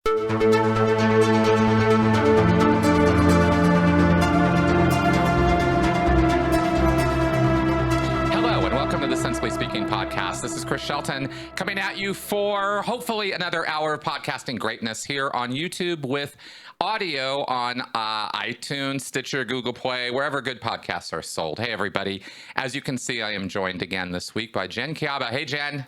Hello, and welcome to the Sensibly Speaking podcast. This is Chris Shelton coming at you for hopefully another hour of podcasting greatness here on YouTube with audio on iTunes, Stitcher, Google Play, wherever good podcasts are sold. Hey, everybody. As you can see, I am joined again this week by Jen Kiaba. Hey, Jen.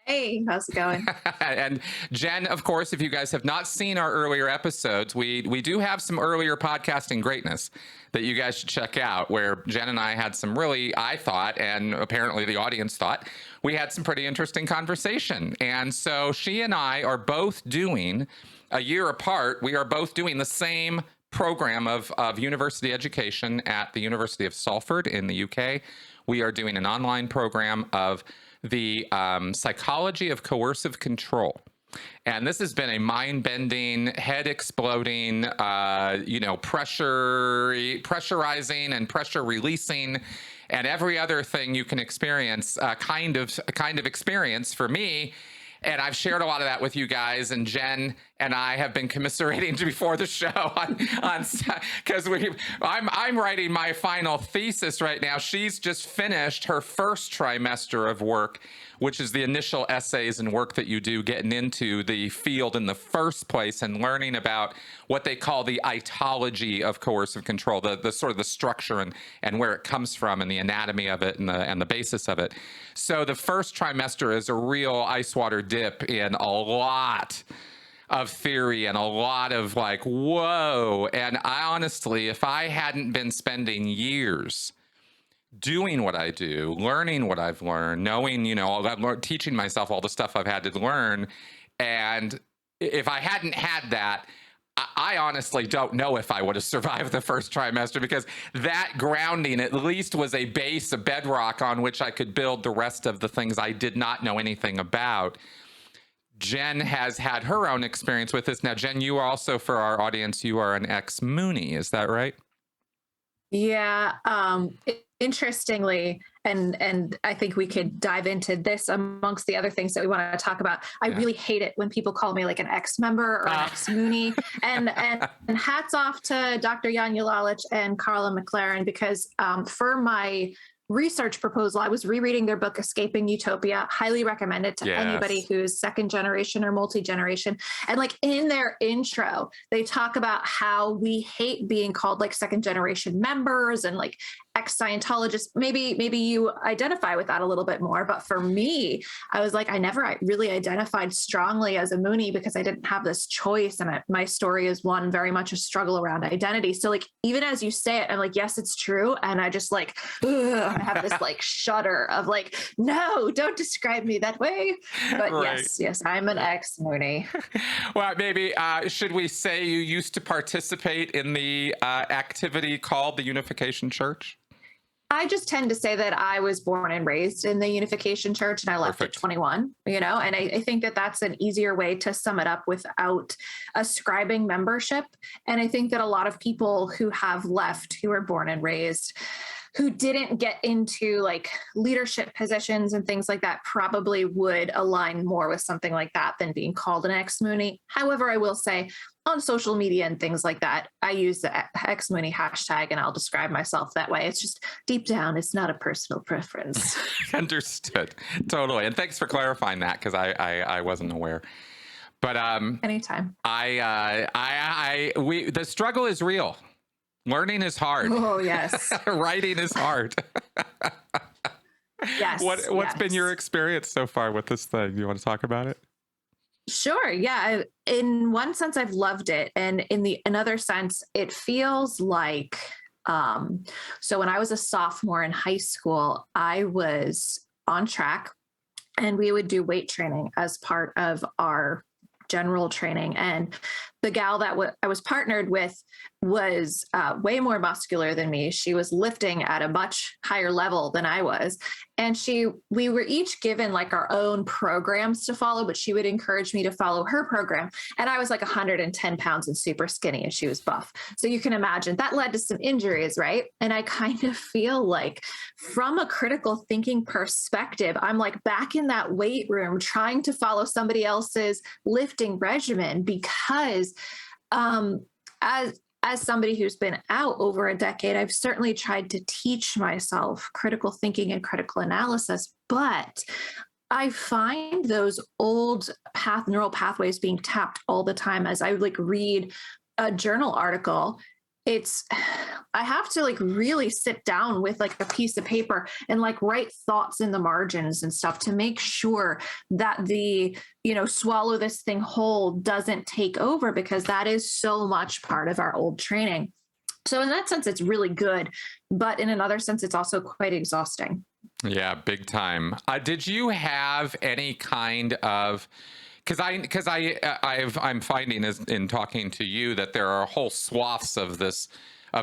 Hey, how's it going? And Jen, of course, if you guys have not seen our earlier episodes, we do have some earlier podcasting greatness that you guys should check out, where Jen and I had some really, I thought, and apparently the audience thought, we had some pretty interesting conversation. And so she and I are both doing, a year apart, we are both doing the same program of university education at the University of Salford in the UK. We are doing an online program of the psychology of coercive control. And this has been a mind-bending, head-exploding, pressurizing and pressure-releasing and every other thing you can experience, kind of experience for me. And I've shared a lot of that with you guys, and Jen and I have been commiserating before the show because I'm writing my final thesis right now. She's just finished her first trimester of work, which is the initial essays and work that you do getting into the field in the first place and learning about what they call the itology of coercive control, the sort of the structure and where it comes from and the anatomy of it and the basis of it. So the first trimester is a real ice water dip in a lot of theory and a lot of like, whoa. And I honestly, if I hadn't been spending years doing what I do, learning what I've learned, knowing, teaching myself all the stuff I've had to learn, and if I hadn't had that, I honestly don't know if I would have survived the first trimester, because that grounding at least was a base, a bedrock on which I could build the rest of the things I did not know anything about. Jen has had her own experience with this. Now, Jen, you are also, for our audience, you are an ex-Moonie. Is that right? Yeah. Interestingly, and I think we could dive into this amongst the other things that we want to talk about. I really hate it when people call me like an ex-member or an ex-Moonie. and hats off to Dr. Jan Kiaba and Carla McLaren, because for my research proposal, I was rereading their book, Escaping Utopia. Highly recommend it to anybody who's second generation or multi-generation. And like in their intro, they talk about how we hate being called like second generation members and like ex-Scientologists. Maybe you identify with that a little bit more. But for me, I was like, I never really identified strongly as a Moonie because I didn't have this choice. And my story is one very much a struggle around identity. So like, even as you say it, I'm like, yes, it's true. And I just like, I have this like shudder of like, no, don't describe me that way. But yes, I'm an ex-Moonie. Well, maybe should we say you used to participate in the activity called the Unification Church? I just tend to say that I was born and raised in the Unification Church, and I left at 21, and I think that that's an easier way to sum it up without ascribing membership. And I think that a lot of people who have left, who were born and raised, who didn't get into like leadership positions and things like that, probably would align more with something like that than being called an ex-Moonie. However, I will say on social media and things like that, I use the ex-Moonie hashtag and I'll describe myself that way. It's just deep down, it's not a personal preference. Understood. Totally. And thanks for clarifying that, because I wasn't aware. But anytime. The struggle is real. Learning is hard. Oh, yes. Writing is hard. Yes. What's been your experience so far with this thing? You want to talk about it? Sure. Yeah. In one sense, I've loved it. And in another sense, it feels like, so when I was a sophomore in high school, I was on track and we would do weight training as part of our general training. And the gal that I was partnered with was way more muscular than me. She was lifting at a much higher level than I was. And we were each given like our own programs to follow, but she would encourage me to follow her program. And I was like 110 pounds and super skinny, and she was buff. So you can imagine that led to some injuries, right? And I kind of feel like from a critical thinking perspective, I'm like back in that weight room trying to follow somebody else's lifting regimen because as somebody who's been out over a decade, I've certainly tried to teach myself critical thinking and critical analysis, but I find those old neural pathways being tapped all the time as I like read a journal article. I have to like really sit down with like a piece of paper and like write thoughts in the margins and stuff to make sure that the, swallow this thing whole doesn't take over, because that is so much part of our old training. So in that sense, it's really good. But in another sense, it's also quite exhausting. Yeah, big time. Did you have any kind of, because I'm finding in talking to you that there are whole swaths of the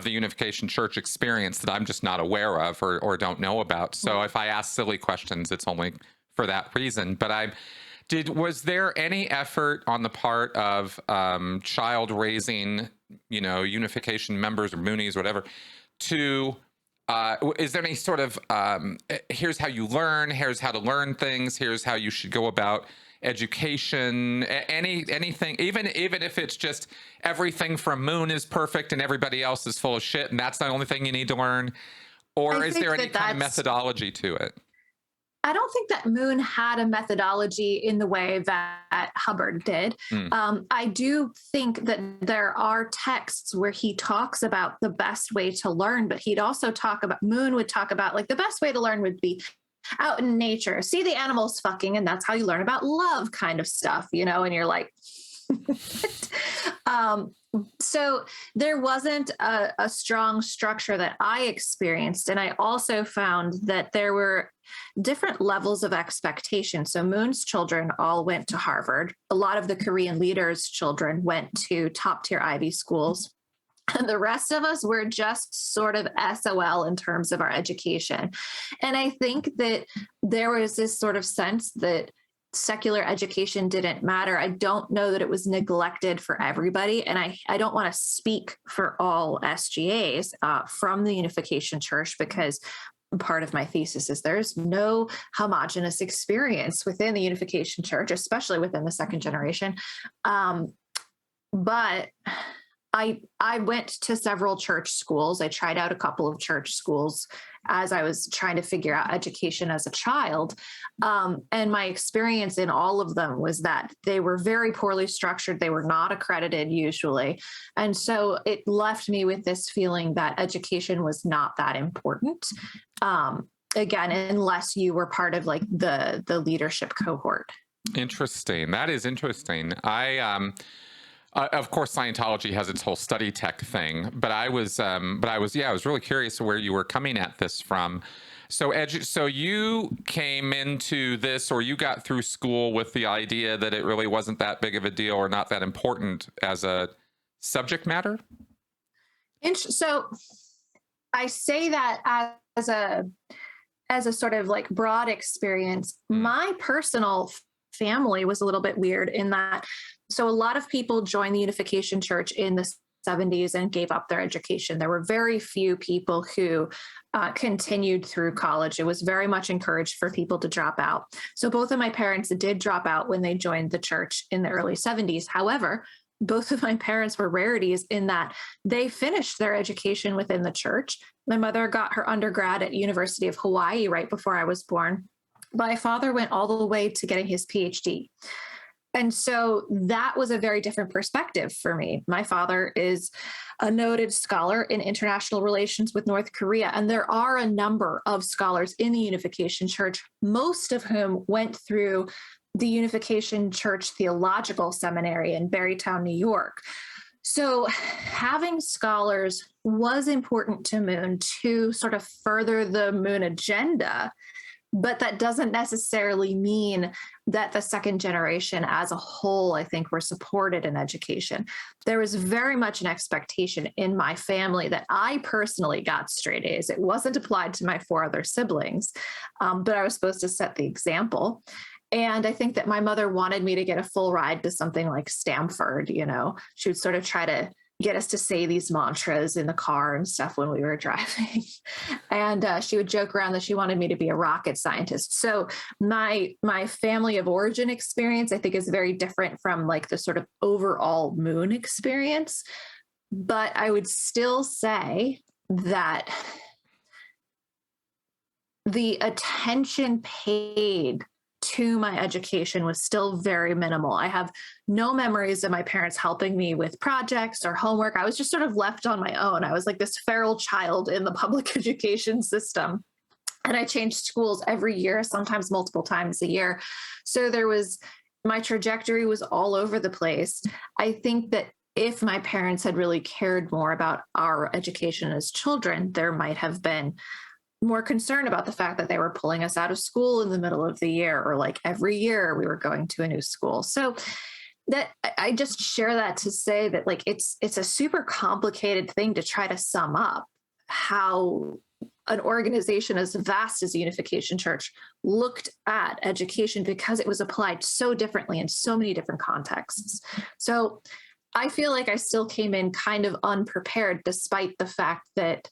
Unification Church experience that I'm just not aware of or don't know about. So if I ask silly questions, it's only for that reason. But was there any effort on the part of child raising, Unification members or Moonies, whatever, to is there any sort of here's how you learn, here's how to learn things, here's how you should go about education, anything, even if it's just everything from Moon is perfect and everybody else is full of shit and that's the only thing you need to learn? Or is there any kind of methodology to it? I don't think that Moon had a methodology in the way that Hubbard did. I do think that there are texts where he talks about the best way to learn, but Moon would talk about like the best way to learn would be out in nature, see the animals fucking, and that's how you learn about love kind of stuff, and you're like, so there wasn't a strong structure that I experienced. And I also found that there were different levels of expectation. So Moon's children all went to Harvard. A lot of the Korean leaders' children went to top tier Ivy schools. And the rest of us were just sort of SOL in terms of our education. And I think that there was this sort of sense that secular education didn't matter. I don't know that it was neglected for everybody. And I don't want to speak for all SGAs from the Unification Church, because part of my thesis is there's no homogenous experience within the Unification Church, especially within the second generation. But I went to several church schools. I tried out a couple of church schools as I was trying to figure out education as a child. And my experience in all of them was that they were very poorly structured. They were not accredited usually. And so it left me with this feeling that education was not that important. Again, unless you were part of like the leadership cohort. Interesting. That is interesting. Of course, Scientology has its whole study tech thing, but I was really curious where you were coming at this from. So you came into this, or you got through school with the idea that it really wasn't that big of a deal or not that important as a subject matter? So I say that as a sort of like broad experience. My personal family was a little bit weird in that. So a lot of people joined the Unification Church in the 70s and gave up their education. There were very few people who continued through college. It was very much encouraged for people to drop out. So both of my parents did drop out when they joined the church in the early 70s. However, both of my parents were rarities in that they finished their education within the church. My mother got her undergrad at University of Hawaii right before I was born. My father went all the way to getting his PhD. And so that was a very different perspective for me. My father is a noted scholar in international relations with North Korea, and there are a number of scholars in the Unification Church, most of whom went through the Unification Church Theological Seminary in Barrytown, New York. So having scholars was important to Moon to sort of further the Moon agenda. But that doesn't necessarily mean that the second generation as a whole, I think, were supported in education. There was very much an expectation in my family that I personally got straight A's. It wasn't applied to my 4 other siblings, but I was supposed to set the example. And I think that my mother wanted me to get a full ride to something like Stanford. She would sort of try to get us to say these mantras in the car and stuff when we were driving. And she would joke around that she wanted me to be a rocket scientist. So my family of origin experience, I think, is very different from like the sort of overall moon experience. But I would still say that the attention paid to my education was still very minimal. I have no memories of my parents helping me with projects or homework. I was just sort of left on my own. I was like this feral child in the public education system. And I changed schools every year, sometimes multiple times a year. So my trajectory was all over the place. I think that if my parents had really cared more about our education as children, there might have been more concerned about the fact that they were pulling us out of school in the middle of the year, or like every year we were going to a new school. So that I just share that to say that like it's a super complicated thing to try to sum up how an organization as vast as the Unification Church looked at education, because it was applied so differently in so many different contexts. So I feel like I still came in kind of unprepared, despite the fact that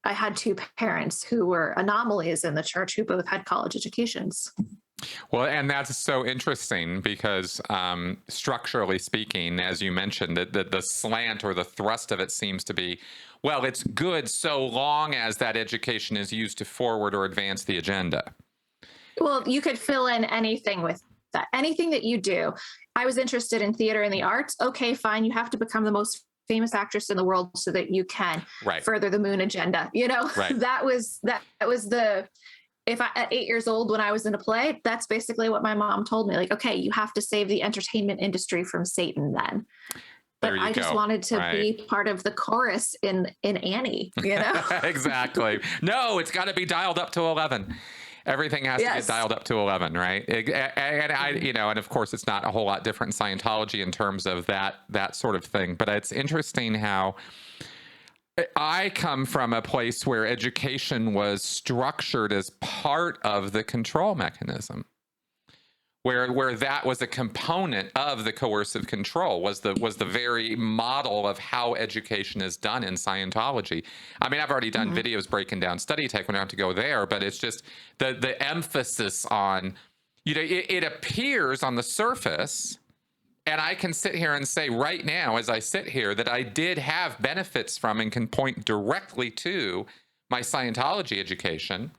I had 2 parents who were anomalies in the church who both had college educations. Well, and that's so interesting because structurally speaking, as you mentioned, the slant or the thrust of it seems to be, well, it's good so long as that education is used to forward or advance the agenda. Well, you could fill in anything with that. Anything that you do. I was interested in theater and the arts. Okay, fine. You have to become the most famous actress in the world so that you can further the moon agenda. That was if I, at 8 years old, when I was in a play, that's basically what my mom told me. Like, okay, you have to save the entertainment industry from Satan then. But I just wanted to be part of the chorus in Annie, Exactly. No, it's got to be dialed up to 11. Everything has to get dialed up to 11, right? And I, and of course, it's not a whole lot different in Scientology in terms of that sort of thing. But it's interesting how I come from a place where education was structured as part of the control mechanism, where that was a component of the coercive control, was the very model of how education is done in Scientology. I mean, I've already done videos breaking down study tech. We don't have to go there, but it's just the emphasis on, it appears on the surface, and I can sit here and say right now, as I sit here, that I did have benefits from and can point directly to my Scientology education.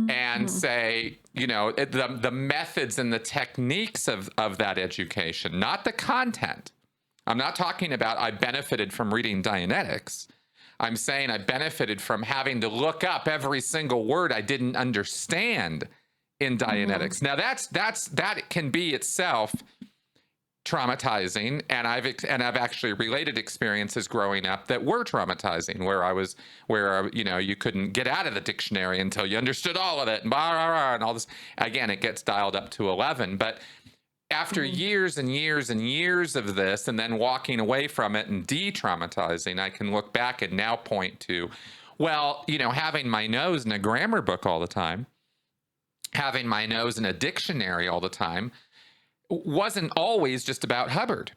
And say, the methods and the techniques of that education, not the content. I'm not talking about I benefited from reading Dianetics. I'm saying I benefited from having to look up every single word I didn't understand in Dianetics. Now that can be itself traumatizing, and I've actually related experiences growing up that were traumatizing, where you couldn't get out of the dictionary until you understood all of it, and blah, blah, blah, and all this. Again, it gets dialed up to 11, but after years and years and years of this, and then walking away from it and de-traumatizing, I can look back and now point to, well, having my nose in a grammar book all the time, having my nose in a dictionary all the time, wasn't always just about Hubbard.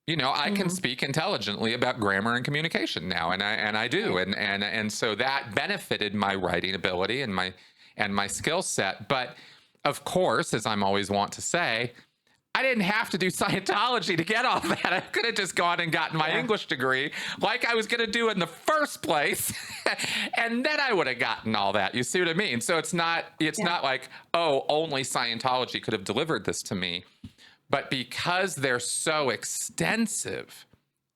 I can speak intelligently about grammar and communication now, and I do, and so that benefited my writing ability and my skill set. But of course, as I'm always want to say, I didn't have to do Scientology to get all that. I could have just gone and gotten my English degree like I was going to do in the first place. And then I would have gotten all that. You see what I mean? So it's not like, oh, only Scientology could have delivered this to me. But because they're so extensive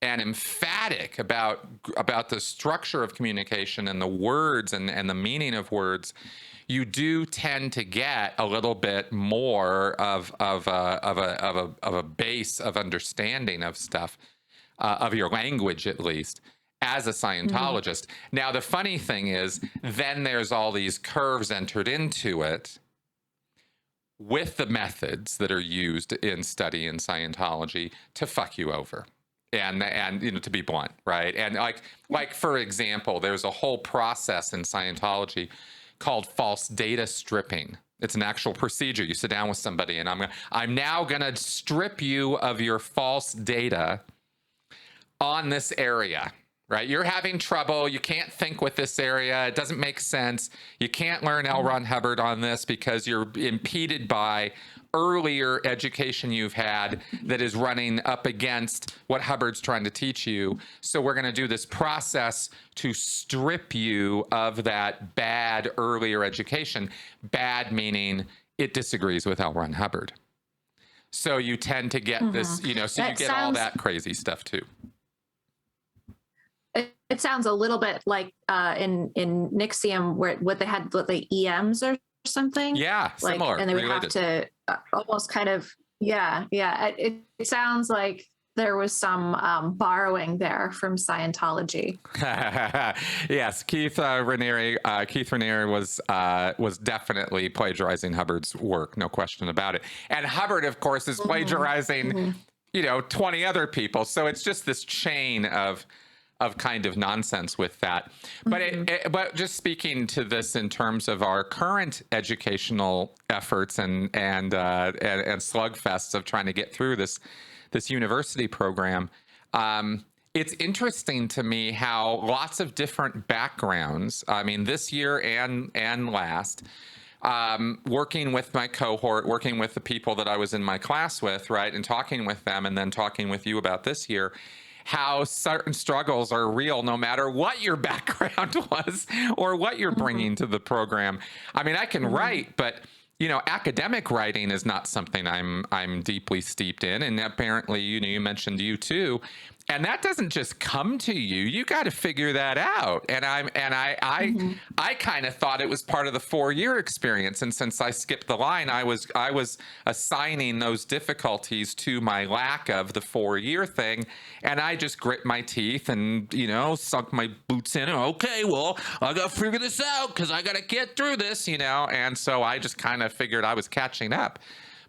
and emphatic about the structure of communication and the words and the meaning of words, you do tend to get a little bit more of a base of understanding of stuff, of your language at least, as a Scientologist. Now, the funny thing is, then there's all these curves entered into it, with the methods that are used in study in Scientology to fuck you over. And to be blunt, right? And like for example, there's a whole process in Scientology called false data stripping. It's an actual procedure. You sit down with somebody and I'm now gonna strip you of your false data on this area, right? You're having trouble. You can't think with this area. It doesn't make sense. You can't learn L. Ron Hubbard on this because you're impeded by earlier education you've had that is running up against what Hubbard's trying to teach you. So we're going to do this process to strip you of that bad earlier education. Bad meaning it disagrees with L. Ron Hubbard. So you tend to get this, so you get all that crazy stuff too. It sounds a little bit like in NXIVM where what they had, the EMs or something. Yeah, similar. And they would have to almost kind of, It sounds like there was some borrowing there from Scientology. Yes, Keith Raniere was definitely plagiarizing Hubbard's work, no question about it. And Hubbard, of course, is plagiarizing, 20 other people. So it's just this chain of kind of nonsense with that. But but just speaking to this in terms of our current educational efforts and slugfests of trying to get through this university program, it's interesting to me how lots of different backgrounds, I mean, this year and last, working with my cohort, working with the people that I was in my class with, right, and talking with them, and then talking with you about this year, how certain struggles are real no matter what your background was or what you're bringing to the program. I mean, I can write, but academic writing is not something I'm deeply steeped in, and apparently you mentioned you too. And that doesn't just come to you. You got to figure that out. And I kind of thought it was part of the 4-year experience. And since I skipped the line, I was assigning those difficulties to my lack of the 4-year thing. And I just grit my teeth and, sunk my boots in. Okay, well, I got to figure this out because I got to get through this, And so I just kind of figured I was catching up.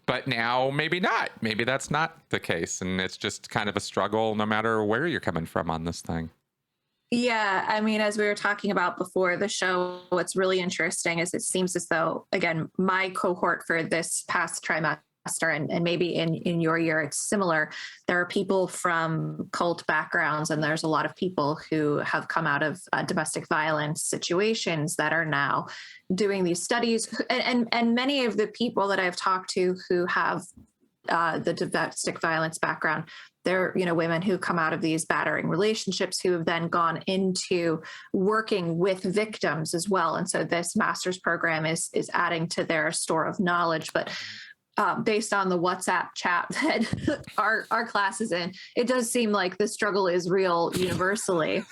But now maybe not. Maybe that's not the case. And it's just kind of a struggle no matter where you're coming from on this thing. Yeah. I mean, as we were talking about before the show, what's really interesting is it seems as though, again, my cohort for this past trimester, and maybe in your year, it's similar. There are people from cult backgrounds, and there's a lot of people who have come out of domestic violence situations that are now doing these studies. And many of the people that I've talked to who have the domestic violence background, they're, women who come out of these battering relationships who have then gone into working with victims as well. And so this master's program is adding to their store of knowledge. But based on the WhatsApp chat that our class is in, it does seem like the struggle is real universally.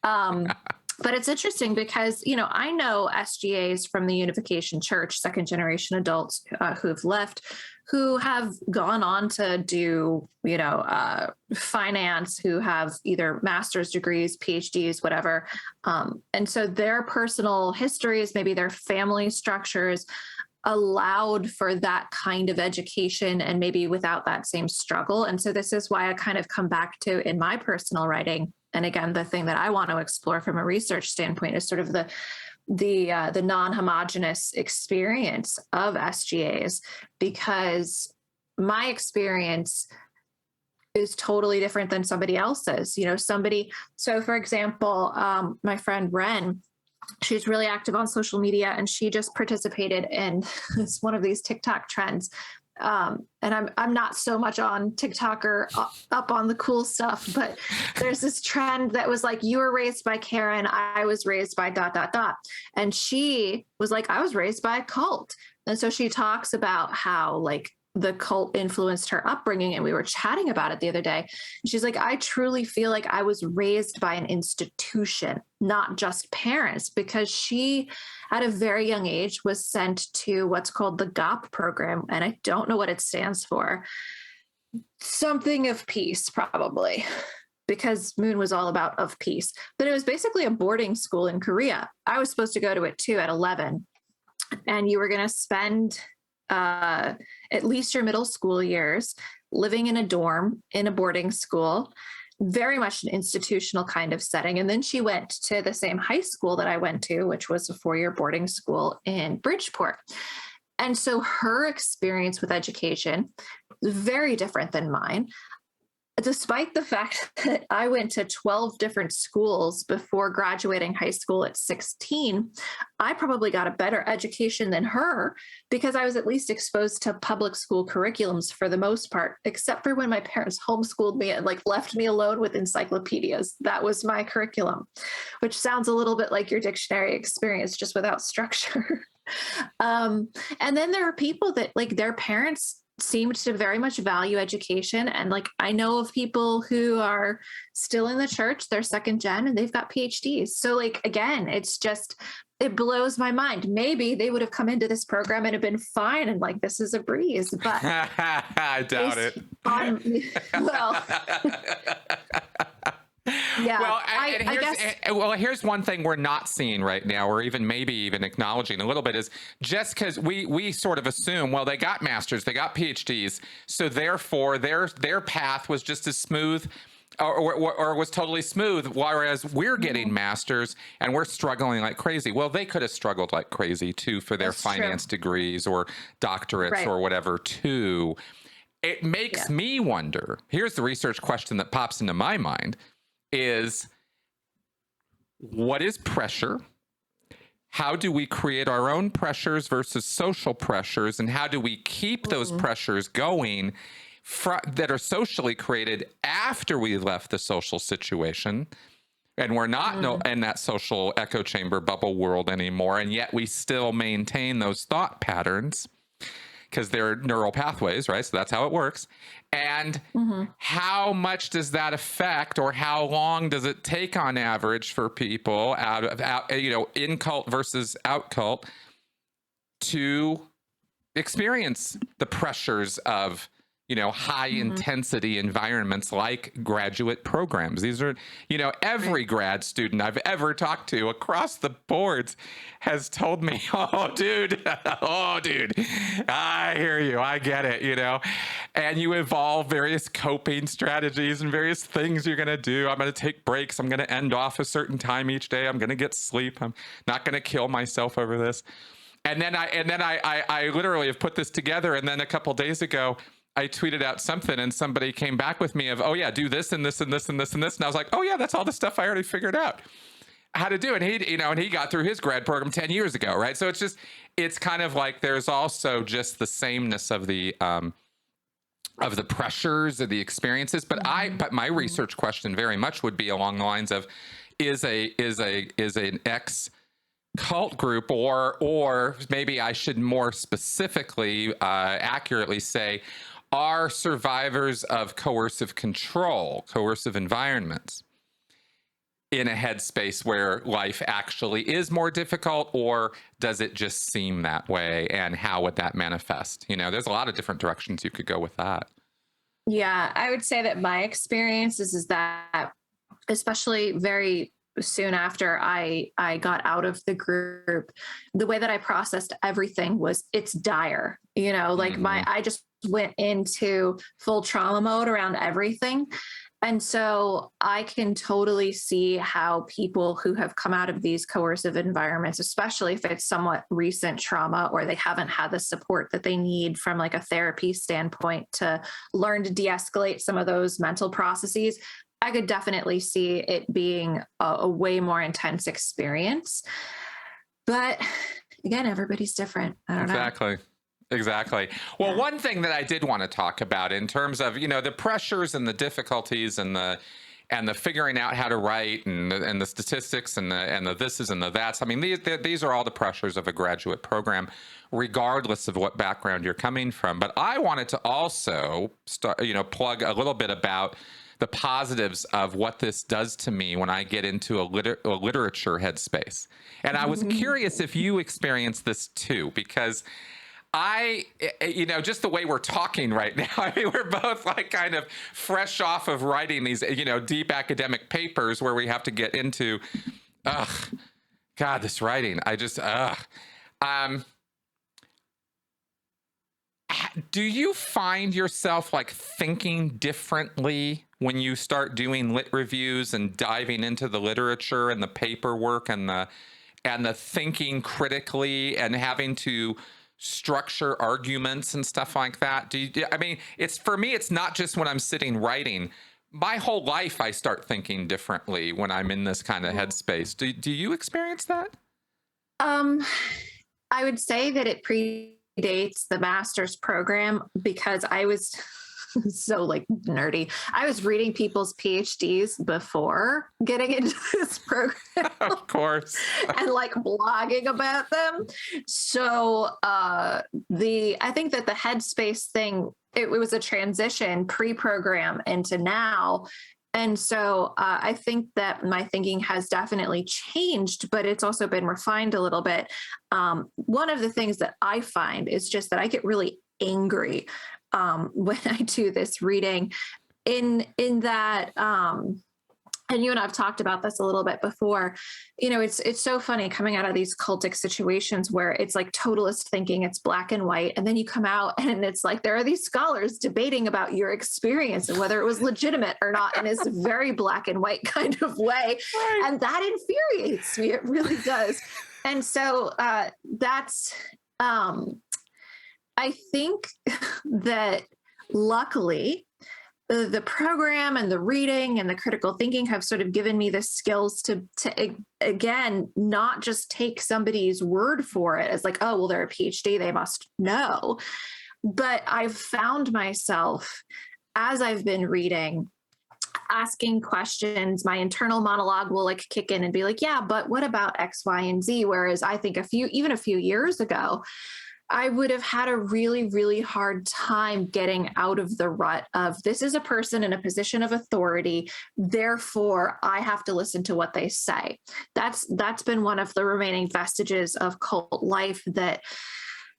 But it's interesting because, I know SGAs from the Unification Church, second generation adults who've left, who have gone on to do, finance, who have either master's degrees, PhDs, whatever. And so their personal histories, maybe their family structures, allowed for that kind of education and maybe without that same struggle. And so this is why I kind of come back to in my personal writing. And again, the thing that I want to explore from a research standpoint is sort of the non-homogeneous experience of SGAs, because my experience is totally different than somebody else's. So for example, my friend Ren, she's really active on social media, and she just participated in it's one of these TikTok trends. And I'm not so much on TikTok or up on the cool stuff, but there's this trend that was like, you were raised by Karen, I was raised by ... And she was like, I was raised by a cult. And so she talks about how the cult influenced her upbringing. And we were chatting about it the other day. And she's like, I truly feel like I was raised by an institution, not just parents, because she, at a very young age, was sent to what's called the GOP program. And I don't know what it stands for. Something of peace, probably, because Moon was all about of peace. But it was basically a boarding school in Korea. I was supposed to go to it too at 11. And you were going to spend at least your middle school years, living in a dorm in a boarding school, very much an institutional kind of setting. And then she went to the same high school that I went to, which was a 4-year boarding school in Bridgeport. And so her experience with education is very different than mine. Despite the fact that I went to 12 different schools before graduating high school at 16, I probably got a better education than her because I was at least exposed to public school curriculums for the most part, except for when my parents homeschooled me and like left me alone with encyclopedias. That was my curriculum, which sounds a little bit like your dictionary experience, just without structure. And then there are people that like their parents seemed to very much value education. And like, I know of people who are still in the church, they're second gen and they've got PhDs. So like, again, it's just, it blows my mind. Maybe they would have come into this program and have been fine. And like, this is a breeze, but I doubt it. Well, yeah. Well, I guess. Here's one thing we're not seeing right now, or even maybe even acknowledging a little bit, is just because we sort of assume, well, they got masters, they got PhDs, so therefore their path was just as smooth, or was totally smooth, whereas we're getting masters and we're struggling like crazy. Well, they could have struggled like crazy too for their finance degrees or doctorates or whatever too. It makes me wonder. Here's the research question that pops into my mind. Is what is pressure? How do we create our own pressures versus social pressures? And how do we keep those pressures going that are socially created after we left the social situation? And we're not in that social echo chamber bubble world anymore. And yet we still maintain those thought patterns because they're neural pathways, right? So that's how it works. And how much does that affect, or how long does it take on average for people in cult versus out cult to experience the pressures of, high intensity environments like graduate programs? These are, every grad student I've ever talked to across the boards has told me, oh, dude, I hear you. I get it, and you evolve various coping strategies and various things you're going to do. I'm going to take breaks. I'm going to end off a certain time each day. I'm going to get sleep. I'm not going to kill myself over this. And then I literally have put this together. And then a couple days ago, I tweeted out something and somebody came back with me of, oh yeah, do this and this and this and this and this. And I was like, oh yeah, that's all the stuff I already figured out how to do. And he got through his grad program 10 years ago. Right. So it's kind of like, there's also just the sameness of the pressures of the experiences. But my research question very much would be along the lines of, is an ex cult group, or maybe I should more specifically, accurately say, are survivors of coercive control, coercive environments, in a headspace where life actually is more difficult, or does it just seem that way? And how would that manifest? There's a lot of different directions you could go with that. Yeah, I would say that my experience is that, especially very soon after I got out of the group, the way that I processed everything was, it's dire, I just went into full trauma mode around everything. And so I can totally see how people who have come out of these coercive environments, especially if it's somewhat recent trauma, or they haven't had the support that they need from like a therapy standpoint to learn to de-escalate some of those mental processes, I could definitely see it being a way more intense experience. But again, everybody's different. I don't know. Exactly. Well, one thing that I did want to talk about in terms of, the pressures and the difficulties and the figuring out how to write and the statistics and the thises and the that's. I mean, these are all the pressures of a graduate program, regardless of what background you're coming from. But I wanted to also plug a little bit about the positives of what this does to me when I get into a literature headspace. And I was curious if you experienced this too, because just the way we're talking right now, I mean, we're both like kind of fresh off of writing these, deep academic papers where we have to get into, this writing. do you find yourself like thinking differently when you start doing lit reviews and diving into the literature and the paperwork and the thinking critically and having to structure arguments and stuff like that? I mean, it's for me, it's not just when I'm sitting writing. My whole life, I start thinking differently when I'm in this kind of headspace. Do you experience that? I would say that it predates the master's program because I was so like nerdy. I was reading people's PhDs before getting into this program. Of course. And like blogging about them. So I think that the headspace thing, it was a transition pre-program into now. And so I think that my thinking has definitely changed, but it's also been refined a little bit. One of the things that I find is just that I get really angry when I do this reading in that, and you and I've talked about this a little bit before, you know, it's so funny coming out of these cultic situations where it's like totalist thinking, it's black and white. And then you come out and it's like, there are these scholars debating about your experience and whether it was legitimate or not. And it's a very black and white kind of way. Right. And that infuriates me. It really does. And so that's, I think that luckily, the program and the reading and the critical thinking have sort of given me the skills to again, not just take somebody's word for it as like, oh, well, they're a PhD, they must know. But I've found myself as I've been reading, asking questions. My internal monologue will like kick in and be like, yeah, but what about X, Y, and Z? Whereas I think even a few years ago, I would have had a really, really hard time getting out of the rut of this is a person in a position of authority. Therefore, I have to listen to what they say. That's been one of the remaining vestiges of cult life that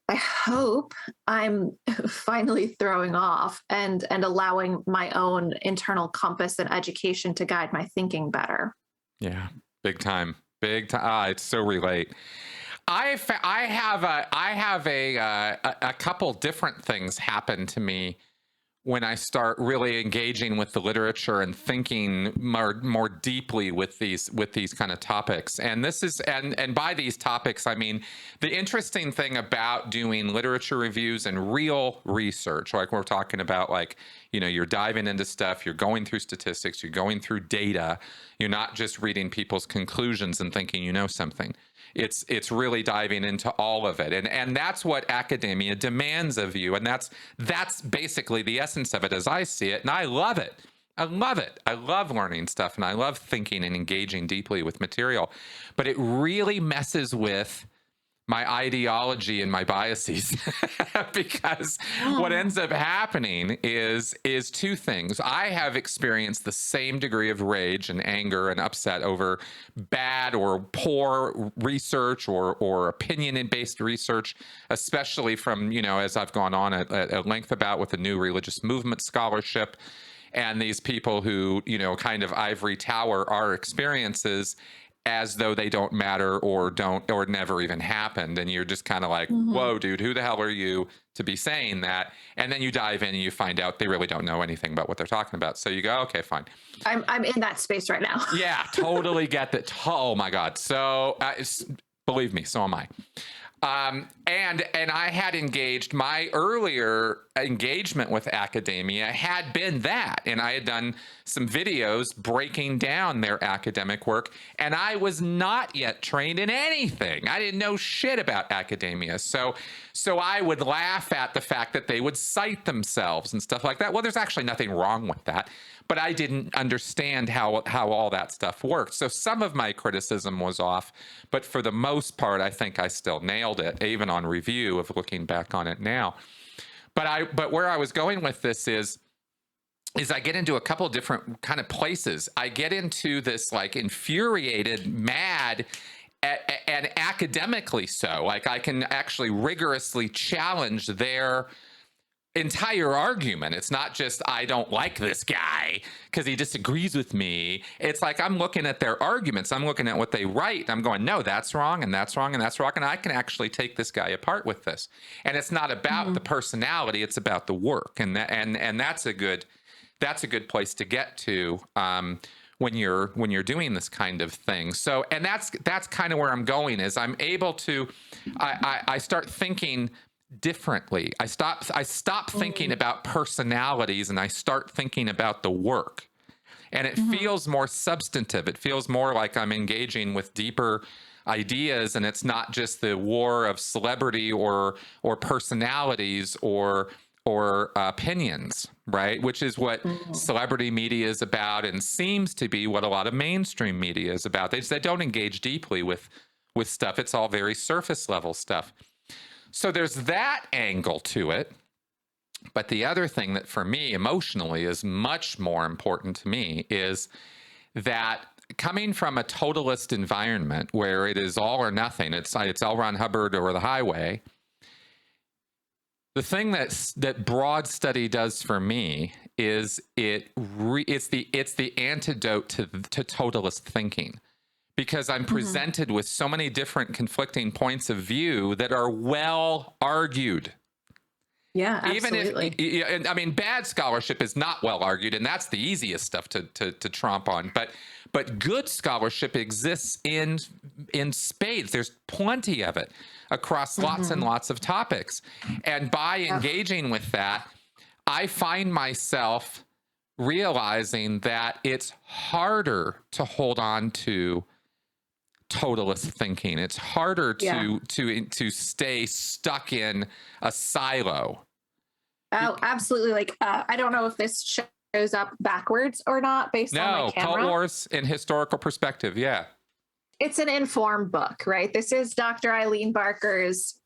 I hope I'm finally throwing off and allowing my own internal compass and education to guide my thinking better. Yeah, big time. It's so relate. I have a couple different things happen to me when I start really engaging with the literature and thinking more deeply with these kind of topics. And this is and by these topics, I mean the interesting thing about doing literature reviews and real research, like we're talking about, like, you know, you're diving into stuff, you're going through statistics, you're going through data, you're not just reading people's conclusions and thinking you know something. It's really diving into all of it. And that's what academia demands of you. And that's basically the essence of it as I see it. And I love it. I love it. I love learning stuff and I love thinking and engaging deeply with material. But it really messes with my ideology and my biases because what ends up happening is two things. I have experienced the same degree of rage and anger and upset over bad or poor research or opinion-based research, especially from, you know, as I've gone on at length about with the new religious movement scholarship and these people who, you know, kind of ivory tower our experiences as though they don't matter or never even happened. And you're just kind of like, whoa, dude, who the hell are you to be saying that? And then you dive in and you find out they really don't know anything about what they're talking about. So you go, okay, fine. I'm in that space right now. Yeah, totally get that. Oh my God. So believe me, so am I. And I had engaged, my earlier engagement with academia had been that, and I had done some videos breaking down their academic work, and I was not yet trained in anything. I didn't know shit about academia. So I would laugh at the fact that they would cite themselves and stuff like that. Well, there's actually nothing wrong with that, but I didn't understand how all that stuff worked. So some of my criticism was off, but for the most part, I think I still nailed it, even on review of looking back on it now. But where I was going with this is I get into a couple of different kind of places. I get into this like infuriated, mad, and academically so. Like I can actually rigorously challenge their entire argument. It's not just, I don't like this guy because he disagrees with me. It's like, I'm looking at their arguments. I'm looking at what they write. I'm going, no, that's wrong, and that's wrong, and that's wrong. And I can actually take this guy apart with this. And it's not about the personality. It's about the work. And that's a good place to get to when you're doing this kind of thing. So, and that's kind of where I'm going, is I'm able to, I start thinking differently. I stop thinking about personalities, and I start thinking about the work. And it feels more substantive. It feels more like I'm engaging with deeper ideas, and it's not just the war of celebrity or personalities or opinions, right? Which is what celebrity media is about, and seems to be what a lot of mainstream media is about. They don't engage deeply with stuff. It's all very surface level stuff. So there's that angle to it. But the other thing that for me emotionally is much more important to me is that coming from a totalist environment where it is all or nothing, it's L. Ron Hubbard or the highway. The thing that broad study does for me is it's the antidote to totalist thinking, because I'm presented with so many different conflicting points of view that are well argued. Yeah, absolutely. Even if, I mean, bad scholarship is not well argued, and that's the easiest stuff to tromp on. But good scholarship exists in spades. There's plenty of it across lots and lots of topics. And by engaging with that, I find myself realizing that it's harder to hold on to totalist thinking. It's harder to stay stuck in a silo. Oh, absolutely. Like, I don't know if this shows up backwards or not based on my camera. Cult Wars in Historical Perspective. Yeah. It's an informed book, right? This is Dr. Eileen Barker's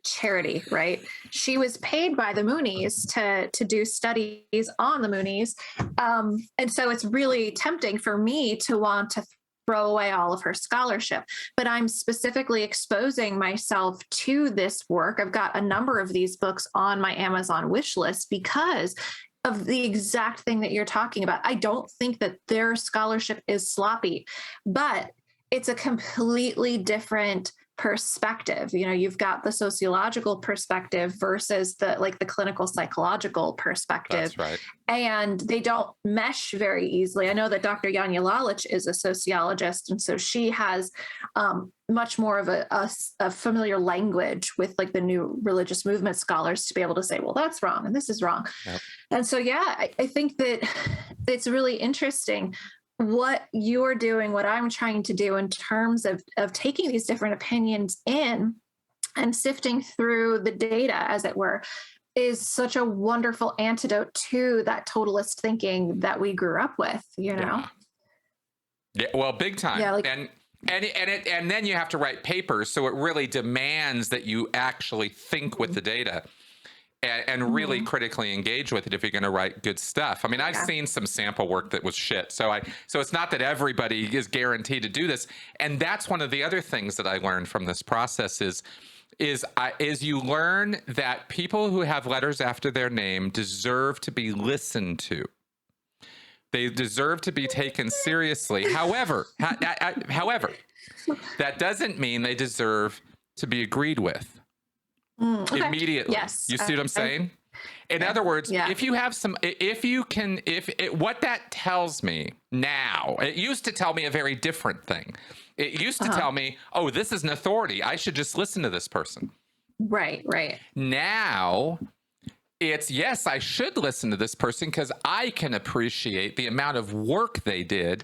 charity, right? She was paid by the Moonies to do studies on the Moonies. And so it's really tempting for me to want to throw away all of her scholarship, but I'm specifically exposing myself to this work. I've got a number of these books on my Amazon wish list because of the exact thing that you're talking about. I don't think that their scholarship is sloppy, but it's a completely different perspective. You know, you've got the sociological perspective versus the clinical psychological perspective. That's right. And they don't mesh very easily. I know that Dr. Janja Lalich is a sociologist, and so she has much more of a familiar language with like the new religious movement scholars to be able to say, well, that's wrong and this is wrong. Yep. And so, yeah, I think that it's really interesting what you're doing, what I'm trying to do in terms of taking these different opinions in and sifting through the data, as it were, is such a wonderful antidote to that totalist thinking that we grew up with, you know? Yeah, well, big time. Yeah, like, and then you have to write papers, so it really demands that you actually think with the data and really critically engage with it if you're going to write good stuff. I mean, I've seen some sample work that was shit. So it's not that everybody is guaranteed to do this. And that's one of the other things that I learned from this process is you learn that people who have letters after their name deserve to be listened to. They deserve to be taken seriously. However, that doesn't mean they deserve to be agreed with. Okay. Immediately. Yes. You see what I'm saying? In other words, if you have what that tells me now, it used to tell me a very different thing. It used to tell me, oh, this is an authority. I should just listen to this person. Right. Now it's, yes, I should listen to this person because I can appreciate the amount of work they did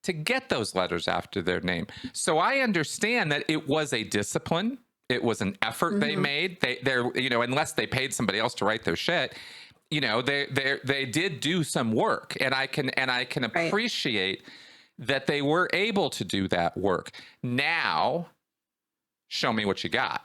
to get those letters after their name. So I understand that it was a discipline. It was an effort they made. They're, unless they paid somebody else to write their shit, they did do some work, and I can appreciate that they were able to do that work. Now, show me what you got.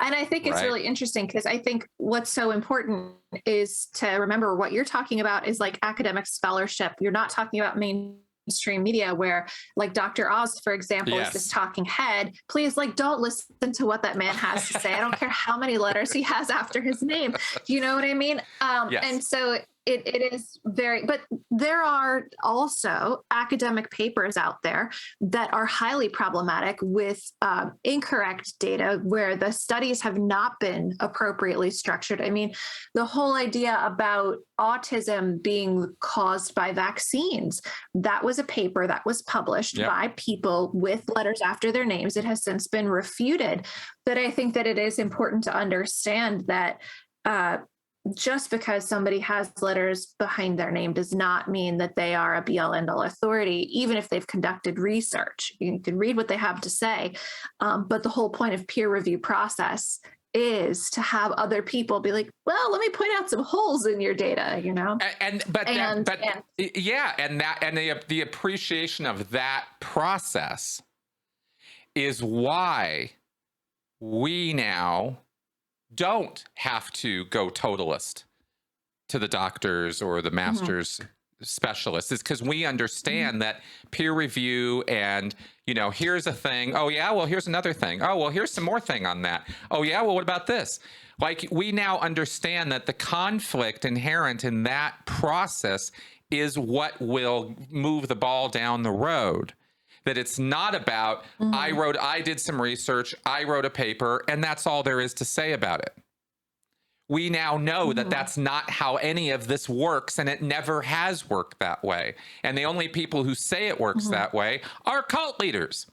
And I think it's really interesting because I think what's so important is to remember what you're talking about is like academic scholarship. You're not talking about mainstream mainstream media where, like, Dr. Oz, for example, is this talking head. Please, like, don't listen to what that man has to say. I don't care how many letters he has after his name. Do you know what I mean? And so it is very, but there are also academic papers out there that are highly problematic with incorrect data where the studies have not been appropriately structured. I mean, the whole idea about autism being caused by vaccines, that was a paper that was published by people with letters after their names. It has since been refuted. But I think that it is important to understand that just because somebody has letters behind their name does not mean that they are a be-all end-all authority, even if they've conducted research. You can read what they have to say, but the whole point of peer review process is to have other people be like, well, let me point out some holes in your data, you know? The appreciation of that process is why we now don't have to go totalist to the doctors or the master's specialists. Is because we understand that peer review and, you know, here's a thing. Oh, yeah, well, here's another thing. Oh, well, here's some more thing on that. Oh, yeah, well, what about this? Like, we now understand that the conflict inherent in that process is what will move the ball down the road. That it's not about, I did some research, I wrote a paper, and that's all there is to say about it. We now know that that's not how any of this works, and it never has worked that way. And the only people who say it works that way are cult leaders,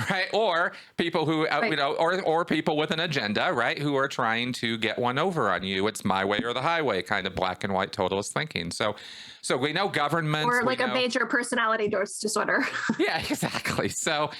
right? Or people who, you know, or people with an agenda, right? Who are trying to get one over on you. It's my way or the highway kind of black and white totalist thinking. So we know governments. Or like a major personality disorder. Yeah, exactly. So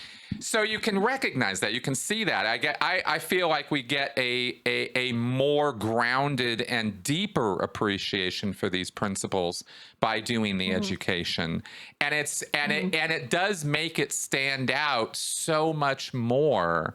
you can recognize that, you can see that. I feel like we get a more grounded and deeper appreciation for these principles by doing the education, and it does make it stand out so much more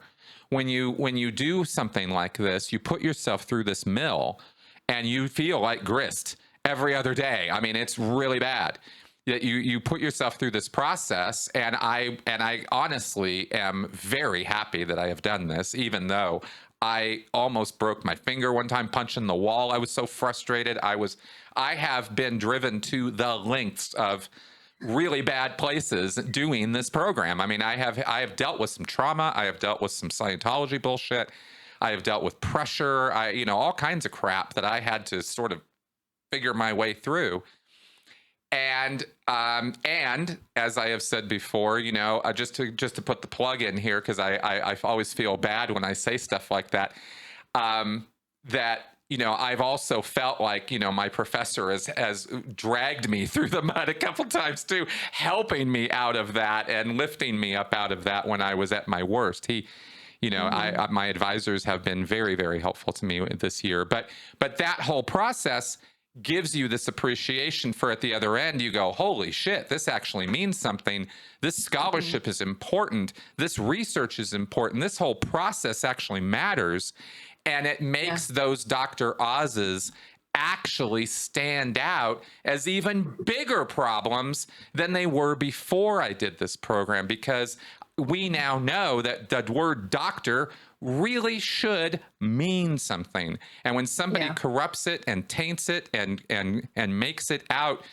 when you do something like this. You put yourself through this mill, and you feel like grist every other day. I mean, it's really bad. That you put yourself through this process, and I honestly am very happy that I have done this, even though I almost broke my finger one time punching the wall. I was so frustrated. I have been driven to the lengths of really bad places doing this program. I mean, I have dealt with some trauma. I have dealt with some Scientology bullshit. I have dealt with pressure. All kinds of crap that I had to sort of figure my way through. And as I have said before, just to put the plug in here, because I always feel bad when I say stuff like that, I've also felt like, my professor has dragged me through the mud a couple times too, helping me out of that and lifting me up out of that when I was at my worst. My advisors have been very, very helpful to me this year, but that whole process gives you this appreciation for, at the other end, you go, holy shit, this actually means something. This scholarship is important. This research is important. This whole process actually matters. And it makes those Dr. Oz's actually stand out as even bigger problems than they were before I did this program, because we now know that the word doctor really should mean something. And when somebody corrupts it and taints it and makes it out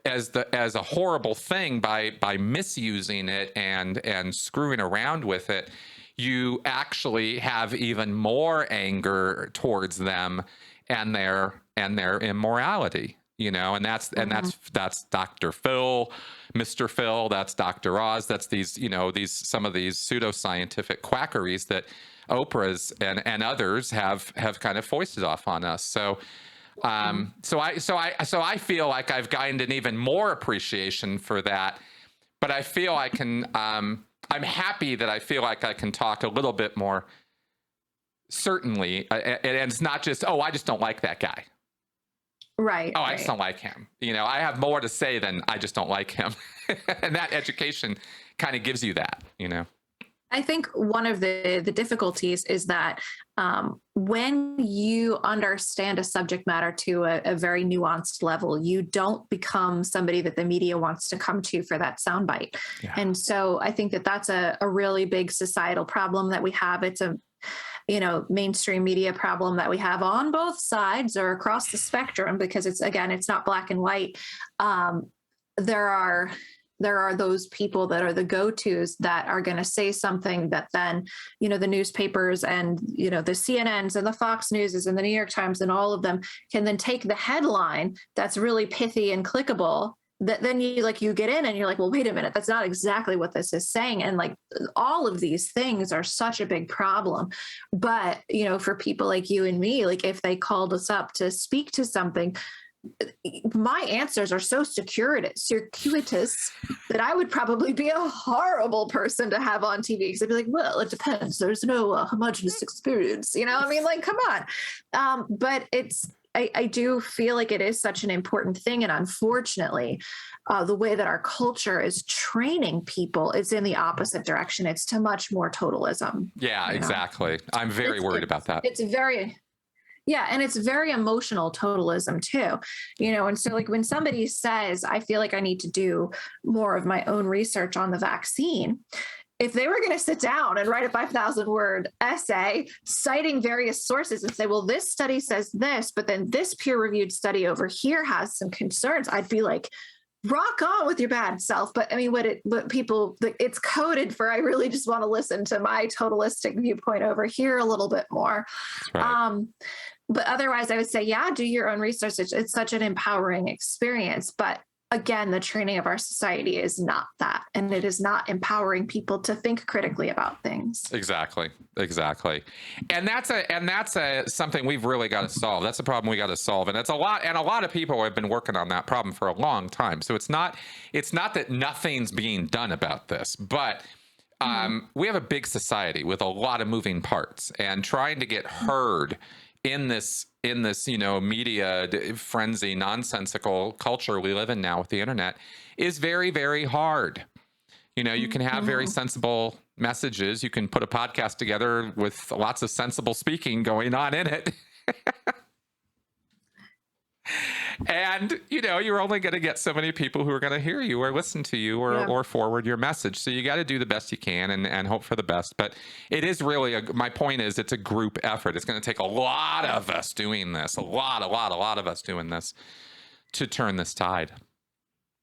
as a horrible thing by misusing it and screwing around with it, you actually have even more anger towards them and their immorality. And that's Dr. Phil, Mr. Phil, that's Dr. Oz, that's some of these pseudoscientific quackeries that Oprah's and others have kind of foisted off on us. So I feel like I've gained an even more appreciation for that, but I feel I can, I'm happy that I feel like I can talk a little bit more certainly, and it's not just, I just don't like that guy. Right. I just don't like him. I have more to say than I just don't like him. And that education kind of gives you that, I think one of the difficulties is that when you understand a subject matter to a very nuanced level, you don't become somebody that the media wants to come to for that soundbite. Yeah. And so I think that that's a really big societal problem that we have. It's a mainstream media problem that we have on both sides or across the spectrum, because it's not black and white. There are those people that are the go-tos that are going to say something that then, the newspapers and, the CNNs and the Fox Newses and the New York Times and all of them can then take the headline that's really pithy and clickable, that then you get in and you're like, well, wait a minute, that's not exactly what this is saying. And like all of these things are such a big problem. But, for people like you and me, like if they called us up to speak to something, my answers are so circuitous that I would probably be a horrible person to have on TV, because I'd be like, well, it depends. There's no homogenous experience. Come on. But I do feel like it is such an important thing. And unfortunately, the way that our culture is training people is in the opposite direction. It's to much more totalism. Yeah, exactly. I'm very worried about that. And it's very emotional totalism too, and so like when somebody says, I feel like I need to do more of my own research on the vaccine, if they were going to sit down and write a 5,000-word essay citing various sources and say, well, this study says this, but then this peer-reviewed study over here has some concerns, I'd be like, rock on with your bad self. But I mean, it's coded for, I really just want to listen to my totalistic viewpoint over here a little bit more. Right. But otherwise, I would say, yeah, do your own research. It's such an empowering experience. But again, the training of our society is not that. And it is not empowering people to think critically about things. Exactly. And that's something we've really got to solve. That's a problem we got to solve. And it's a lot of people have been working on that problem for a long time. So it's not that nothing's being done about this, but we have a big society with a lot of moving parts, and trying to get heard in this media frenzy, nonsensical culture we live in now with the internet is very, very hard. You can have very sensible messages. You can put a podcast together with lots of sensible speaking going on in it. And, you're only going to get so many people who are going to hear you or listen to you or forward your message. So you got to do the best you can and hope for the best. But it is really, my point is, it's a group effort. It's going to take a lot of us doing this, a lot of us doing this to turn this tide.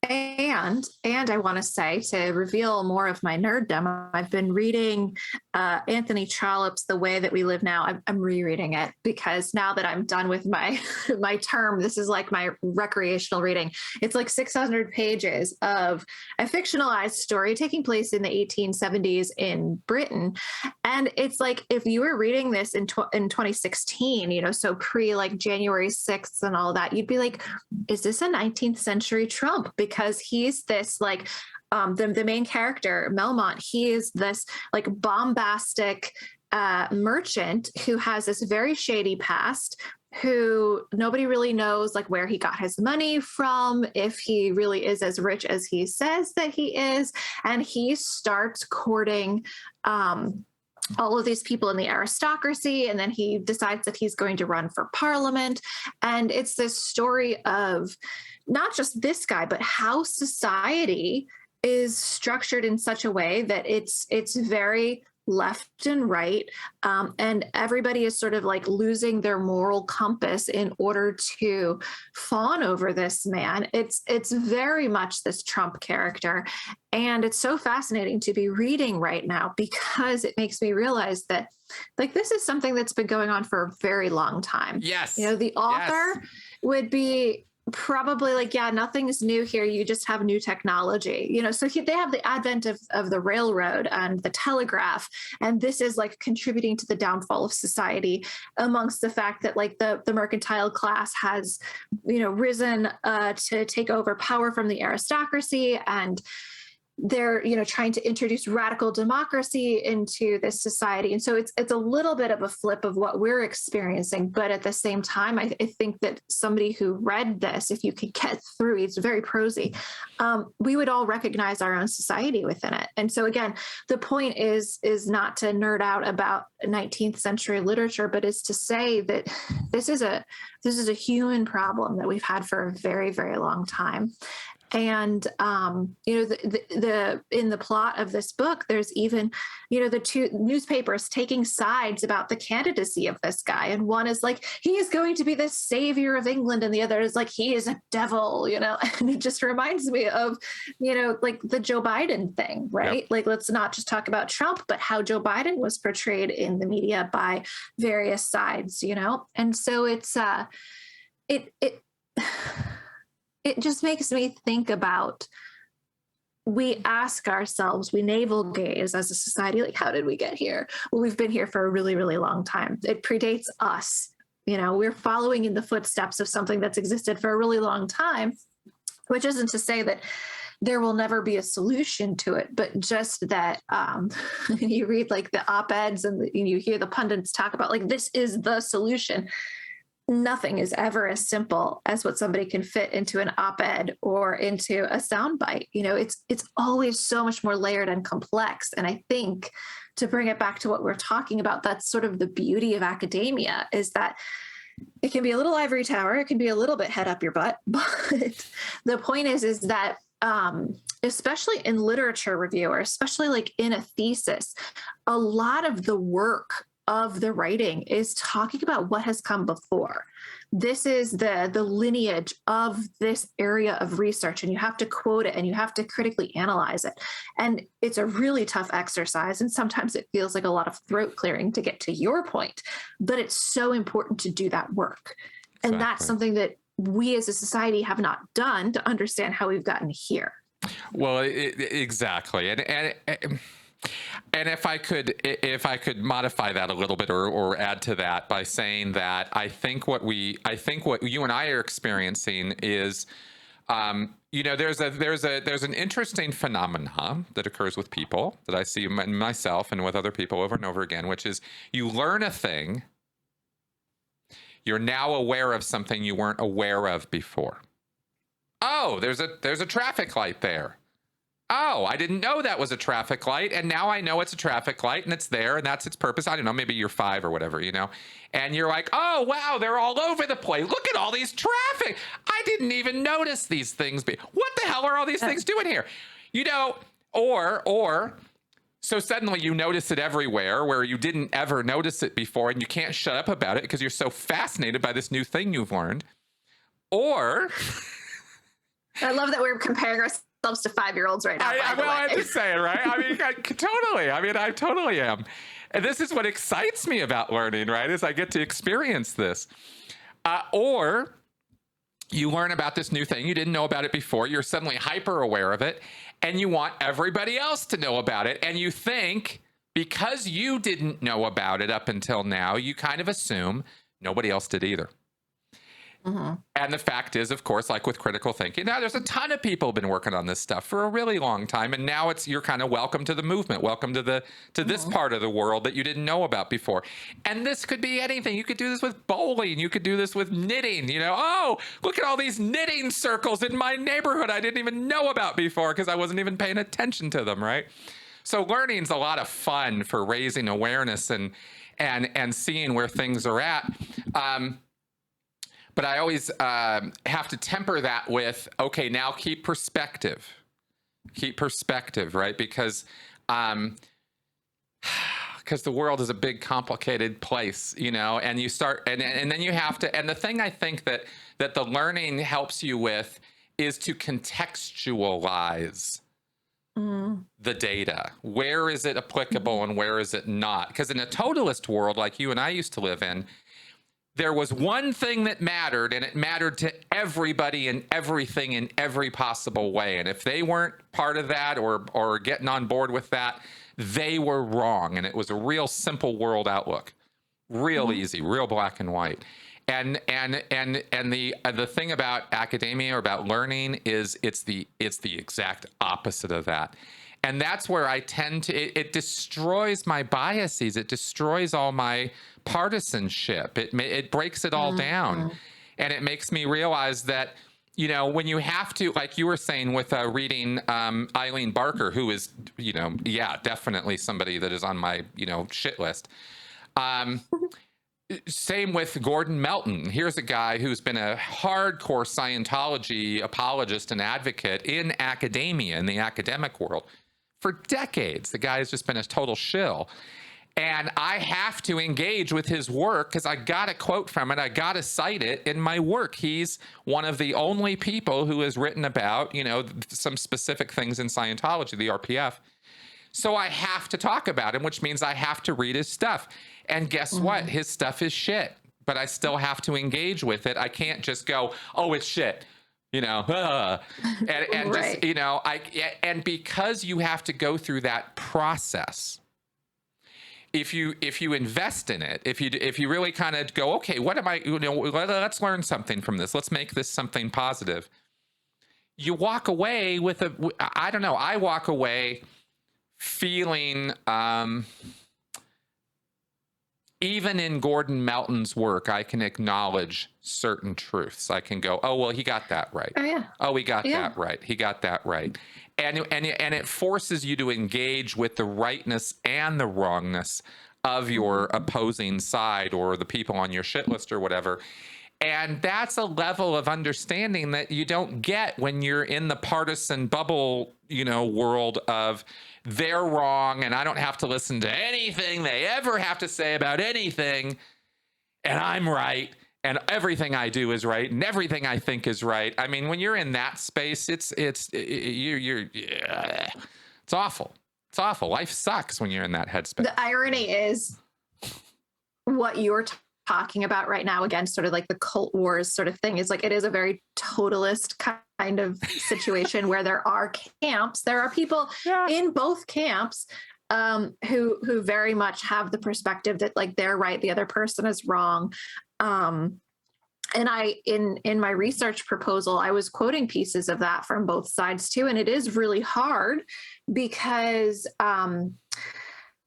And I want to say, to reveal more of my nerddom, I've been reading Anthony Trollope's The Way That We Live Now. I'm rereading it because now that I'm done with my term, this is like my recreational reading. It's like 600 pages of a fictionalized story taking place in the 1870s in Britain. And it's like, if you were reading this in 2016, so pre like January 6th and all that, you'd be like, is this a 19th century Trump? Because he's this like the main character, Melmont, he is this like bombastic merchant who has this very shady past, who nobody really knows like where he got his money from, if he really is as rich as he says that he is. And he starts courting all of these people in the aristocracy, and then he decides that he's going to run for parliament. And it's this story of not just this guy, but how society is structured in such a way that it's very left and right, and everybody is sort of like losing their moral compass in order to fawn over this man. It's very much this Trump character, and it's so fascinating to be reading right now, because it makes me realize that like this is something that's been going on for a very long time. Yes, the author would be probably like, yeah, nothing is new here. You just have new technology, so they have the advent of the railroad and the telegraph. And this is like contributing to the downfall of society, amongst the fact that like the mercantile class has, risen to take over power from the aristocracy. And they're, trying to introduce radical democracy into this society. And so it's a little bit of a flip of what we're experiencing. But at the same time, I think that somebody who read this, if you could get through, it's very prosy, we would all recognize our own society within it. And so again, the point is not to nerd out about 19th century literature, but is to say that this is a human problem that we've had for a very, very long time. And in the plot of this book, there's even the two newspapers taking sides about the candidacy of this guy, and one is like, he is going to be the savior of England, and the other is like, he is a devil, and it just reminds me of like the Joe Biden thing, right? Yep. Like, let's not just talk about Trump, but how Joe Biden was portrayed in the media by various sides, and so it's it just makes me think about, we ask ourselves, we navel gaze as a society, like, how did we get here? Well, we've been here for a really, really long time. It predates us. We're following in the footsteps of something that's existed for a really long time, which isn't to say that there will never be a solution to it, but just that you read like the op-eds and you hear the pundits talk about like, this is the solution. Nothing is ever as simple as what somebody can fit into an op-ed or into a soundbite. It's always so much more layered and complex. And I think, to bring it back to what we're talking about, that's sort of the beauty of academia, is that it can be a little ivory tower, it can be a little bit head up your butt, but the point is that especially in literature review, or especially like in a thesis, a lot of the work of the writing is talking about what has come before. This is the lineage of this area of research, and you have to quote it and you have to critically analyze it. And it's a really tough exercise, and sometimes it feels like a lot of throat clearing to get to your point, but it's so important to do that work. Exactly. And that's something that we as a society have not done to understand how we've gotten here. Well, exactly. And if I could modify that a little bit, or add to that by saying that I think what you and I are experiencing is, there's an interesting phenomenon that occurs with people that I see in myself and with other people over and over again, which is, you learn a thing, you're now aware of something you weren't aware of before. Oh, there's a traffic light there. Oh, I didn't know that was a traffic light, and now I know it's a traffic light, and it's there, and that's its purpose. I don't know, maybe you're 5 or whatever, and you're like, oh, wow, they're all over the place. Look at all these traffic. I didn't even notice these things. What the hell are all these things doing here? So suddenly you notice it everywhere where you didn't ever notice it before, and you can't shut up about it because you're so fascinated by this new thing you've learned. Or... I love that we're comparing ourselves to 5-year-olds right now. I'm just saying, right? I totally am. And this is what excites me about learning, right? Is I get to experience this. Or you learn about this new thing, you didn't know about it before, you're suddenly hyper aware of it, and you want everybody else to know about it. And you think, because you didn't know about it up until now, you kind of assume nobody else did either. Mm-hmm. And the fact is, of course, like with critical thinking, now there's a ton of people who've been working on this stuff for a really long time, and now you're kind of welcome to the movement, welcome to this part of the world that you didn't know about before. And this could be anything. You could do this with bowling, you could do this with knitting. Oh, look at all these knitting circles in my neighborhood I didn't even know about before because I wasn't even paying attention to them, right? So learning's a lot of fun for raising awareness and seeing where things are at. But I always have to temper that with, okay, now keep perspective, right? Because the world is a big, complicated place, and you start, and then you have to, and the thing I think that the learning helps you with is to contextualize the data. Where is it applicable and where is it not? Because in a totalist world like you and I used to live in, there was one thing that mattered, and it mattered to everybody and everything in every possible way. And if they weren't part of that or getting on board with that, they were wrong. And it was a real simple world outlook, real easy, real black and white. And the thing about academia or about learning is it's the exact opposite of that. And that's where I tend to, it destroys my biases. It destroys all my partisanship. It breaks it all down. And it makes me realize that, you know, when you have to, like you were saying with reading Eileen Barker, who is, you know, yeah, definitely somebody that is on my, you know, shit list. Same with Gordon Melton. Here's a guy who's been a hardcore Scientology apologist and advocate in academia, in the academic world, for decades. The guy has just been a total shill. And I have to engage with his work because I got a quote from it. I got to cite it in my work. He's one of the only people who has written about, you know, some specific things in Scientology, the RPF. So I have to talk about him, which means I have to read his stuff. And guess what? His stuff is shit, but I still have to engage with it. I can't just go, oh, it's shit, you know, and Right. just, you know, and because you have to go through that process, if you invest in it, if you really kind of go, okay, what am I, you know, let's learn something from this. Let's make this something positive. You walk away with I don't know, I walk away feeling, even in Gordon Melton's work, I can acknowledge certain truths. I can go, oh, well, he got that right. Oh, yeah. Oh, he got that right. He got that right. And it forces you to engage with the rightness and the wrongness of your opposing side or the people on your shit list or whatever. And that's a level of understanding that you don't get when you're in the partisan bubble, you know, world of they're wrong and I don't have to listen to anything they ever have to say about anything, and I'm right, and everything I do is right, and everything I think is right. I mean, when you're in that space, it's awful. It's awful. Life sucks when you're in that headspace. The irony is what you're talking about right now, again, sort of like the cult wars sort of thing, is like, it is a very totalist kind of situation where there are camps, there are people in both camps who very much have the perspective that like they're right, the other person is wrong. And I, in my research proposal, I was quoting pieces of that from both sides too. And it is really hard because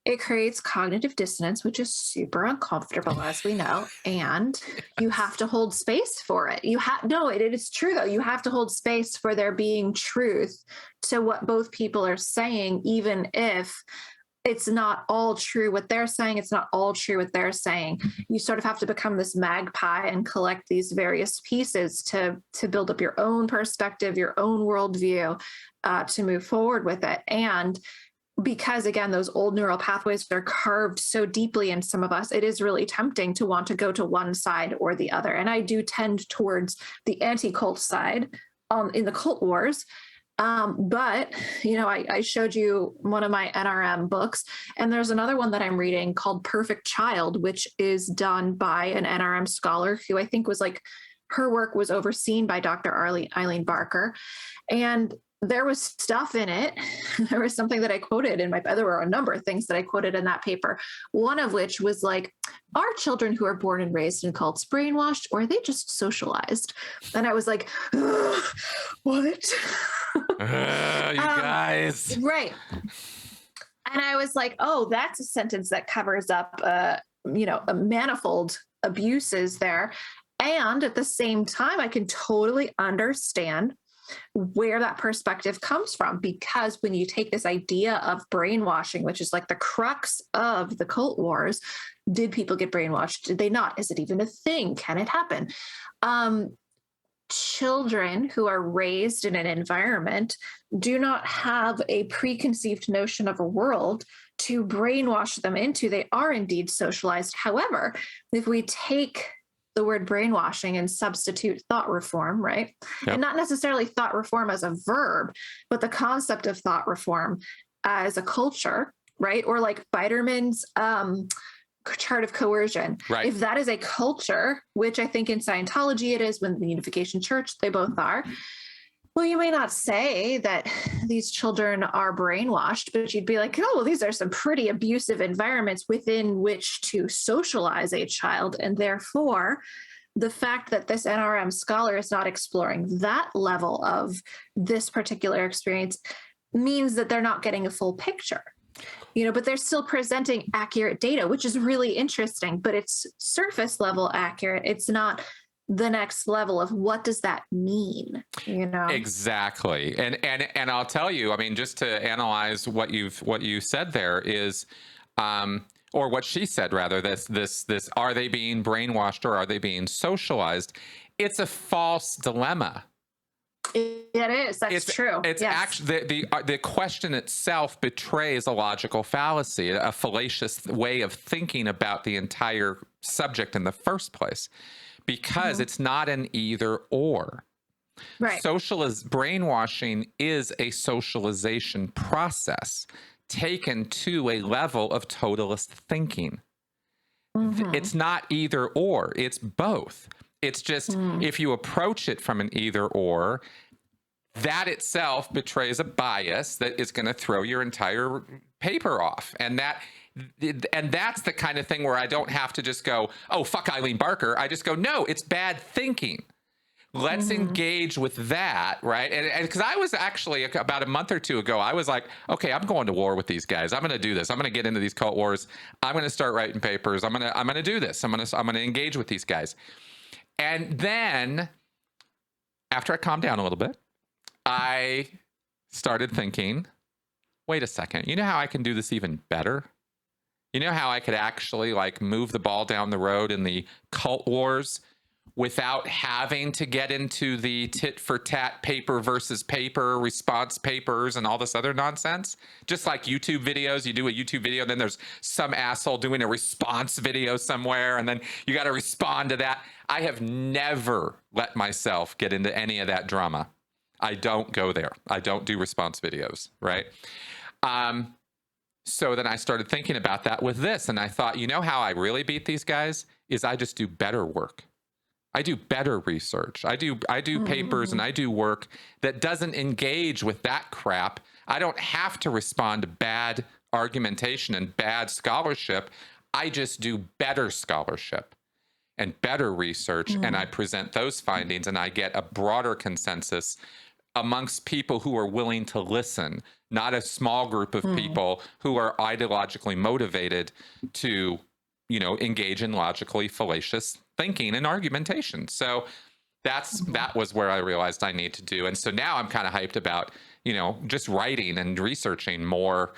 it creates cognitive dissonance, which is super uncomfortable, as we know, and you have to hold space for it. It is true though. You have to hold space for there being truth to what both people are saying, even if it's not all true what they're saying. It's not all true what they're saying. You sort of have to become this magpie and collect these various pieces to build up your own perspective, your own worldview, to move forward with it. And because again, those old neural pathways are carved so deeply in some of us, it is really tempting to want to go to one side or the other. And I do tend towards the anti-cult side in the cult wars. But, you know, I showed you one of my NRM books, and there's another one that I'm reading called Perfect Child, which is done by an NRM scholar who I think was like, her work was overseen by Dr. Eileen Barker. And there was stuff in it. There was something that I quoted there were a number of things that I quoted in that paper. One of which was like, are children who are born and raised in cults brainwashed, or are they just socialized? And I was like, what? You guys. Right. And I was like, oh, that's a sentence that covers up, a manifold abuses there. And at the same time, I can totally understand where that perspective comes from, because when you take this idea of brainwashing, which is like the crux of the cult wars, did people get brainwashed? Did they not? Is it even a thing? Can it happen? Children who are raised in an environment do not have a preconceived notion of a world to brainwash them into. They are indeed socialized. However, if we take the word brainwashing and substitute thought reform, right? Yep. And not necessarily thought reform as a verb, but the concept of thought reform as a culture, right? Or like Biderman's chart of coercion. Right. If that is a culture, which I think in Scientology it is, when the Unification Church, they both are. Well, you may not say that these children are brainwashed, but you'd be like, oh, well, these are some pretty abusive environments within which to socialize a child. And therefore, the fact that this NRM scholar is not exploring that level of this particular experience means that they're not getting a full picture. But they're still presenting accurate data, which is really interesting, but it's surface level accurate. It's not the next level of what does that mean, Exactly. And I'll tell you, I mean, just to analyze what you said there is, or what she said rather, this, are they being brainwashed or are they being socialized? It's a false dilemma. It is. That's true. It's actually the question itself betrays a logical fallacy, a fallacious way of thinking about the entire subject in the first place, because it's not an either or. Right. Brainwashing is a socialization process taken to a level of totalist thinking. It's not either or, it's both. It's just if you approach it from an either or, that itself betrays a bias that is going to throw your entire paper off. And that's the kind of thing where I don't have to just go, oh, fuck Eileen Barker. I just go, no, it's bad thinking. Let's engage with that, right? And because I was actually about a month or two ago, I was like, okay, I'm going to war with these guys. I'm going to do this. I'm going to get into these cult wars. I'm going to start writing papers. I'm going to do this. I'm going to engage with these guys. And then after I calmed down a little bit, I started thinking, wait a second, you know how I can do this even better? You know how I could actually move the ball down the road in the cult wars without having to get into the tit for tat paper versus paper response papers and all this other nonsense? Just like YouTube videos, you do a YouTube video, and then there's some asshole doing a response video somewhere, and then you got to respond to that. I have never let myself get into any of that drama. I don't go there. I don't do response videos, right? So then I started thinking about that with this, and I thought, you know how I really beat these guys is I just do better work. I do better research. I do papers and I do work that doesn't engage with that crap. I don't have to respond to bad argumentation and bad scholarship. I just do better scholarship and better research, and I present those findings, and I get a broader consensus amongst people who are willing to listen, not a small group of people who are ideologically motivated to, engage in logically fallacious thinking and argumentation. So that was where I realized I need to do. And so now I'm kind of hyped about, just writing and researching more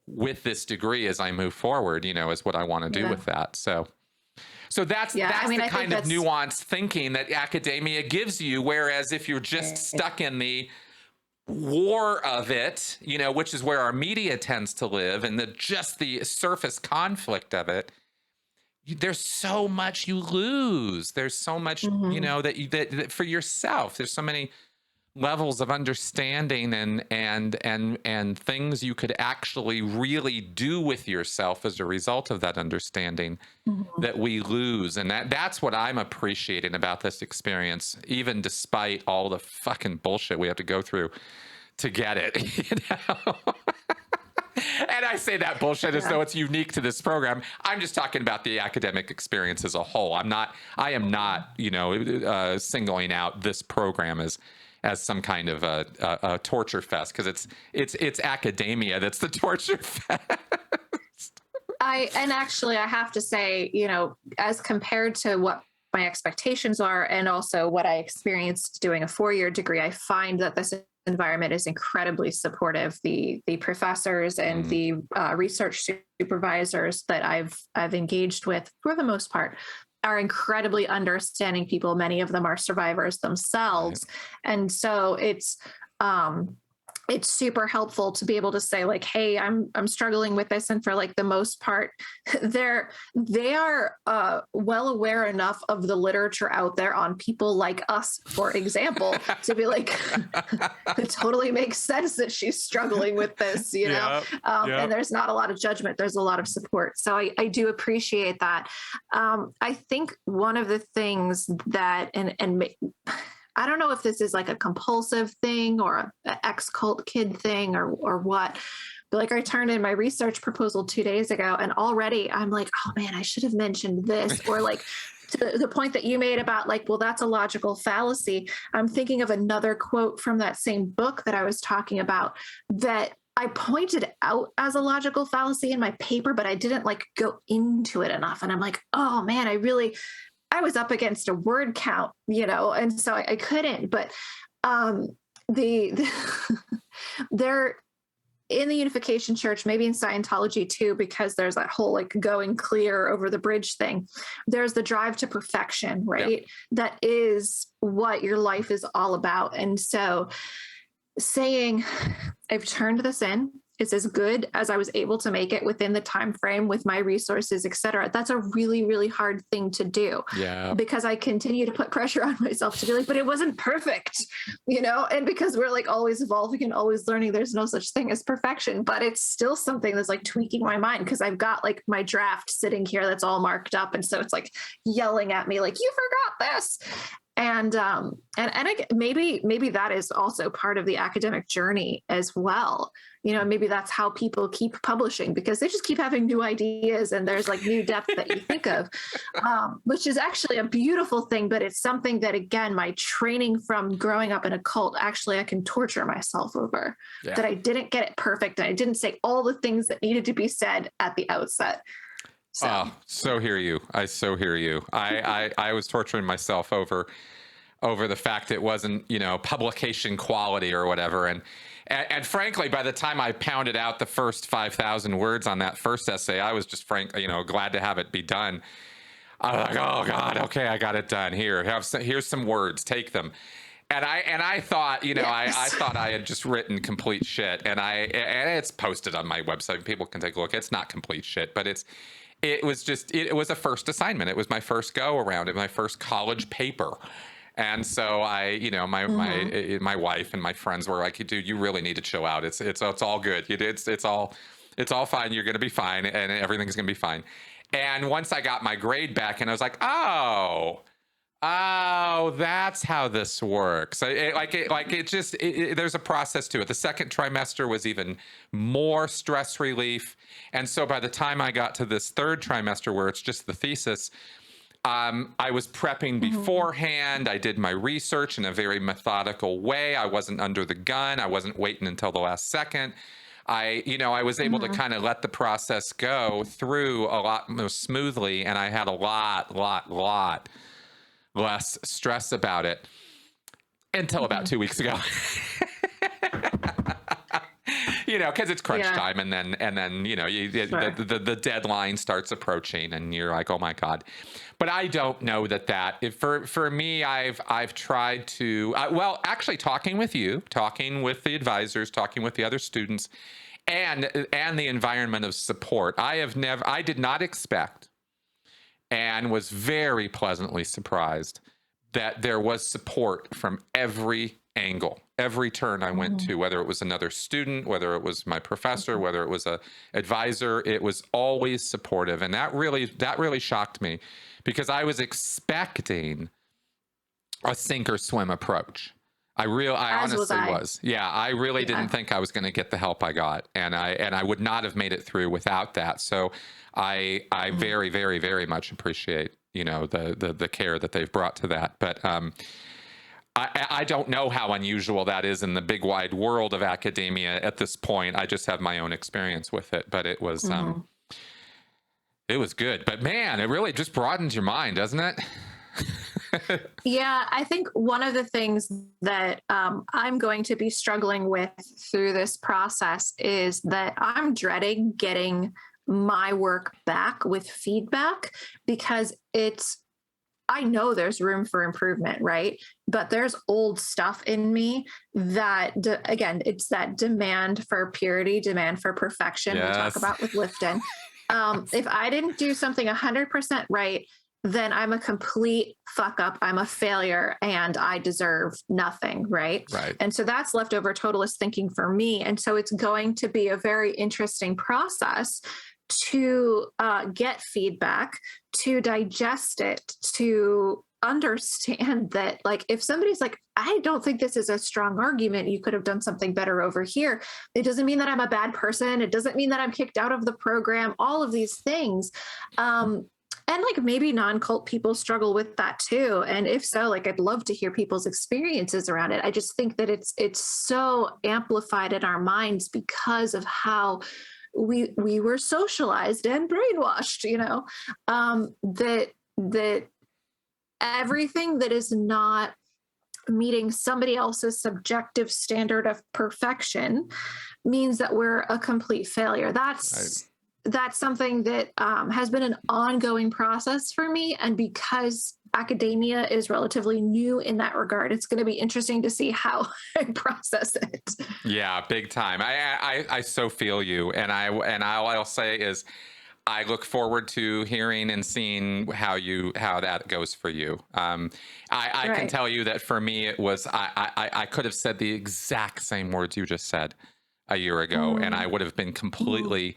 with this degree as I move forward, is what I want to do with that. So that's the kind of nuanced thinking that academia gives you. Whereas if you're just stuck in the war of it, which is where our media tends to live, and the surface conflict of it, there's so much you lose. There's so much, that for yourself, there's so many levels of understanding and things you could actually really do with yourself as a result of that understanding that we lose. And that's what I'm appreciating about this experience, even despite all the fucking bullshit we have to go through to get it, And I say that bullshit as though it's unique to this program. I'm just talking about the academic experience as a whole. I am not, singling out this program as some kind of a torture fest, because it's academia that's the torture fest. I have to say, as compared to what my expectations are, and also what I experienced doing a 4-year degree, I find that this environment is incredibly supportive. The professors and the research supervisors that I've engaged with, for the most part, are incredibly understanding people. Many of them are survivors themselves. Right. And so it's super helpful to be able to say, hey, I'm struggling with this. And for the most part, they are well aware enough of the literature out there on people like us, for example, to be it totally makes sense that she's struggling with this, and there's not a lot of judgment. There's a lot of support. So I do appreciate that. I think one of the things that, and I don't know if this is a compulsive thing or an ex-cult kid thing or what, but I turned in my research proposal 2 days ago, and already I'm oh man, I should have mentioned this, or To the point that you made about like, well, that's a logical fallacy. I'm thinking of another quote from that same book that I was talking about that I pointed out as a logical fallacy in my paper, but I didn't like go into it enough. And I'm like, oh man, I was up against a word count, and so I couldn't, but the there in the Unification Church, maybe in Scientology too, because there's that whole like going clear over the bridge thing. There's the drive to perfection, right? Yep. That is what your life is all about. And so saying, I've turned this in, it's as good as I was able to make it within the time frame with my resources, et cetera. That's a really, really hard thing to do. Yeah. Because I continue to put pressure on myself to be like, but it wasn't perfect, and because we're like always evolving and always learning, there's no such thing as perfection, but it's still something that's like tweaking my mind because I've got like my draft sitting here that's all marked up. And so it's like yelling at me, like, you forgot this. And maybe that is also part of the academic journey as well. Maybe that's how people keep publishing because they just keep having new ideas and there's like new depth that you think of, which is actually a beautiful thing. But it's something that, again, my training from growing up in a cult, actually, I can torture myself over that I didn't get it perfect. And I didn't say all the things that needed to be said at the outset. So hear you. I so hear you. I was torturing myself over the fact it wasn't, publication quality or whatever. And frankly, by the time I pounded out the first 5,000 words on that first essay, I was just glad to have it be done. I was like, oh God, okay, I got it done. Here's some words, take them. And I thought, yes. I thought I had just written complete shit, and it's posted on my website. People can take a look. It's not complete shit, but it was a first assignment. It was my first go around. It was my first college paper. And so my wife and my friends were like, dude, you really need to chill out. It's all good. It's all fine. You're going to be fine. And everything's going to be fine. And once I got my grade back and I was like, oh, that's how this works. There's a process to it. The second trimester was even more stress relief. And so by the time I got to this third trimester where it's just the thesis, I was prepping beforehand. I did my research in a very methodical way. I wasn't under the gun. I wasn't waiting until the last second. I was able to kind of let the process go through a lot more smoothly, and I had a lot less stress about it until about 2 weeks ago. Because it's crunch time, and then the deadline starts approaching, and you're like, oh my God. But I don't know that for me, I've tried to actually talking with you, talking with the advisors, talking with the other students, and the environment of support. I did not expect, and was very pleasantly surprised that there was support from every angle, every turn I went to, whether it was another student, whether it was my professor, whether it was a advisor, it was always supportive. And that really shocked me because I was expecting a sink or swim approach. I honestly was. Yeah, I really didn't think I was going to get the help I got, and I would not have made it through without that. So I very, very, very much appreciate the care that they've brought to that. But I don't know how unusual that is in the big wide world of academia at this point. I just have my own experience with it, but it was good. But man, it really just broadens your mind, doesn't it? Yeah, I think one of the things that I'm going to be struggling with through this process is that I'm dreading getting my work back with feedback because I know there's room for improvement, right? But there's old stuff in me that, again, it's that demand for purity, demand for perfection we talk about with Lifton. If I didn't do something 100% right, then I'm a complete fuck up. I'm a failure and I deserve nothing, right? Right. And so that's leftover totalist thinking for me. And so it's going to be a very interesting process to get feedback, to digest it, to understand that, like, if somebody's like, I don't think this is a strong argument, you could have done something better over here. It doesn't mean that I'm a bad person. It doesn't mean that I'm kicked out of the program, all of these things. And like maybe non-cult people struggle with that too. And if so, like I'd love to hear people's experiences around it. I just think that it's so amplified in our minds because of how we were socialized and brainwashed, that everything that is not meeting somebody else's subjective standard of perfection means that we're a complete failure. That's something that has been an ongoing process for me. And because academia is relatively new in that regard, it's going to be interesting to see how I process it. Yeah, big time. I so feel you. And all I'll say is I look forward to hearing and seeing how that goes for you. I can tell you that for me, it was, I could have said the exact same words you just said a year ago, and I would have been completely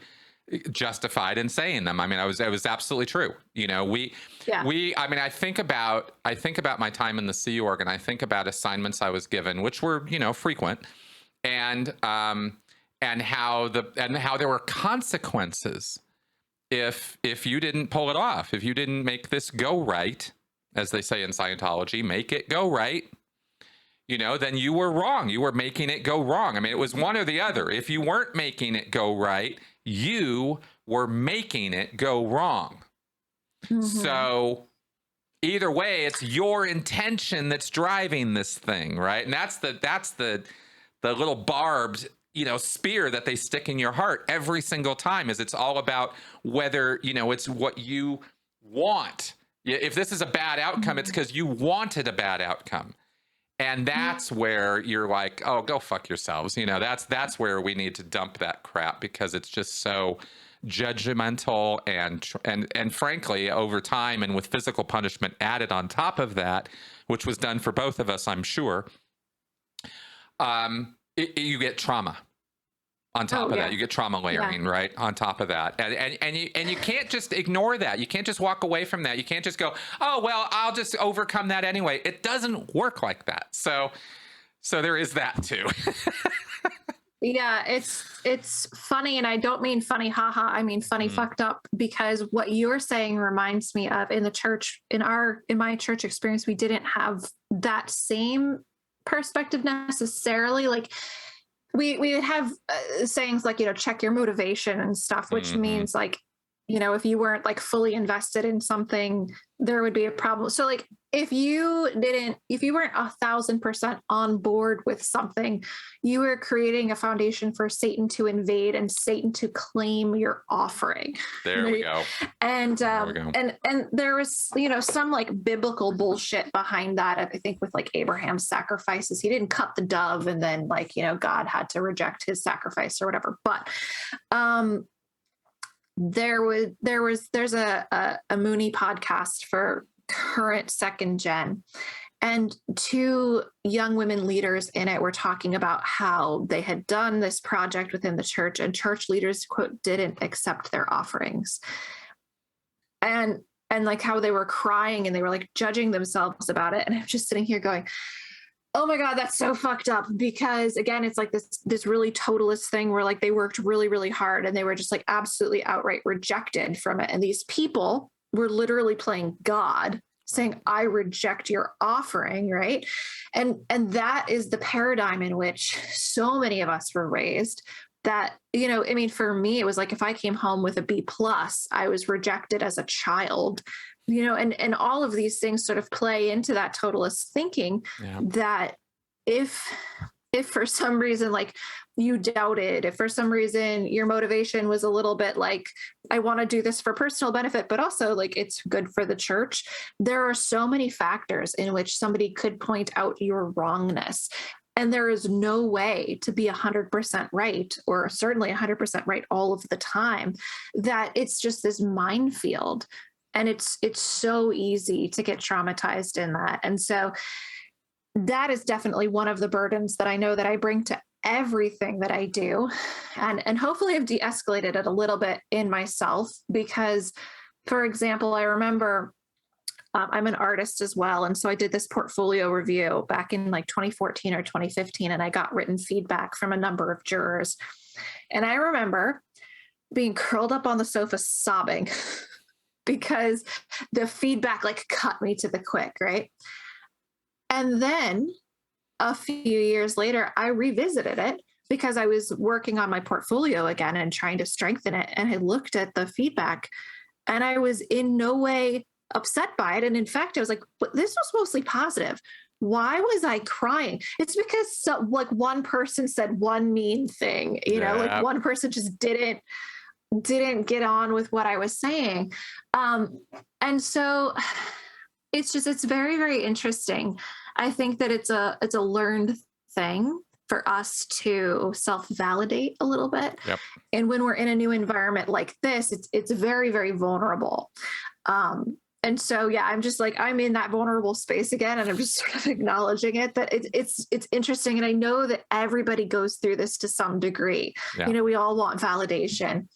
justified in saying them. I mean, it was absolutely true. I think about my time in the Sea Org, and I think about assignments I was given, which were, frequent, and how there were consequences if you didn't pull it off, if you didn't make this go right, as they say in Scientology, make it go right, then you were wrong. You were making it go wrong. I mean, it was one or the other. If you weren't making it go right, you were making it go wrong. Mm-hmm. So either way, it's your intention that's driving this thing, right? And that's the little barbed, spear that they stick in your heart every single time. Is it's all about whether, it's what you want. If this is a bad outcome, it's because you wanted a bad outcome. And that's where you're like, oh, go fuck yourselves. That's where we need to dump that crap, because it's just so judgmental and frankly, over time and with physical punishment added on top of that, which was done for both of us, I'm sure, you get trauma on top of that. You get trauma layering, right, on top of that. And you can't just ignore that. You can't just walk away from that. You can't just go, oh, well, I'll just overcome that anyway. It doesn't work like that. So there is that too. Yeah, it's funny, and I don't mean funny haha, I mean funny fucked up, because what you're saying reminds me of in the church, in my church experience, we didn't have that same perspective necessarily. Like we would have sayings like, you know, check your motivation and stuff, which means like, you know, if you weren't like fully invested in something, there would be a problem. So like, if you weren't 1,000% on board with something, you were creating a foundation for Satan to invade and Satan to claim your offering. There we go. And there was, you know, some like biblical bullshit behind that. I think with like Abraham's sacrifices, he didn't cut the dove and then like, you know, God had to reject his sacrifice or whatever. But, there's a Mooney podcast for current second gen, and two young women leaders in it were talking about how they had done this project within the church, and church leaders, quote, didn't accept their offerings, and like how they were crying and they were like judging themselves about it. And I'm just sitting here going, oh my God, that's so fucked up. Because again, it's like this really totalist thing where like they worked really, really hard and they were just like absolutely outright rejected from it. And these people were literally playing God, saying, I reject your offering, right? And that is the paradigm in which so many of us were raised. That, you know, I mean, for me, it was like if I came home with a B+, I was rejected as a child. You know, and all of these things sort of play into that totalist thinking, that if for some reason, like you doubted, if for some reason your motivation was a little bit like, I want to do this for personal benefit, but also like it's good for the church, there are so many factors in which somebody could point out your wrongness. And there is no way to be 100% right, or certainly 100% right all of the time, that it's just this minefield. And it's so easy to get traumatized in that. And so that is definitely one of the burdens that I know that I bring to everything that I do. And hopefully I've de-escalated it a little bit in myself, because, for example, I remember I'm an artist as well. And so I did this portfolio review back in like 2014 or 2015, and I got written feedback from a number of jurors. And I remember being curled up on the sofa sobbing because the feedback like cut me to the quick, right? And then a few years later, I revisited it because I was working on my portfolio again and trying to strengthen it. And I looked at the feedback and I was in no way upset by it. And in fact, I was like, but this was mostly positive. Why was I crying? It's because like one person said one mean thing, you know, like one person just didn't get on with what I was saying. And so it's very, very interesting. I think that it's a learned thing for us to self-validate a little bit. Yep. And when we're in a new environment like this, it's very, very vulnerable. And so, yeah, I'm just like, I'm in that vulnerable space again, and I'm just sort of acknowledging it, that it's interesting. And I know that everybody goes through this to some degree. Yeah. You know, we all want validation.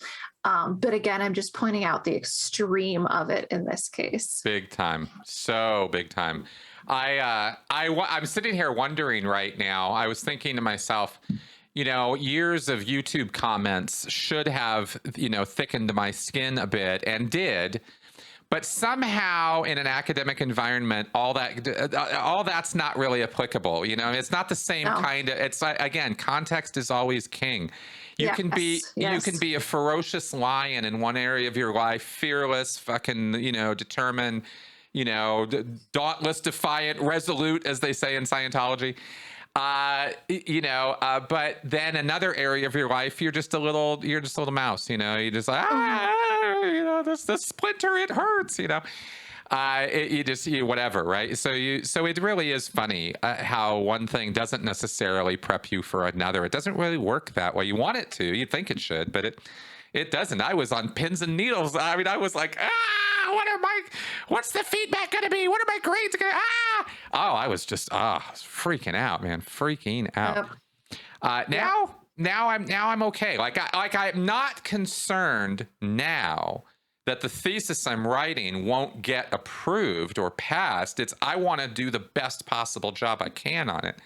But again, I'm just pointing out the extreme of it in this case. Big time. So big time. I'm sitting here wondering right now, I was thinking to myself, you know, years of YouTube comments should have, you know, thickened my skin a bit, and did. But somehow in an academic environment, all that's not really applicable. You know, it's not the same kind of, it's again, context is always king. You can be a ferocious lion in one area of your life, fearless, fucking, you know, determined, you know, dauntless, defiant, resolute, as they say in Scientology. But then another area of your life, you're just a little mouse, you know, you just like, you know, this splinter, it hurts, you know, whatever. Right. So it really is funny how one thing doesn't necessarily prep you for another. It doesn't really work that way. You want it to, you think it should, but it doesn't. I was on pins and needles. I mean, I was like, what's the feedback going to be? What are my grades going to, I was just, freaking out, man, freaking out. Yep. Now I'm okay. Like I'm not concerned now that the thesis I'm writing won't get approved or passed. I want to do the best possible job I can on it,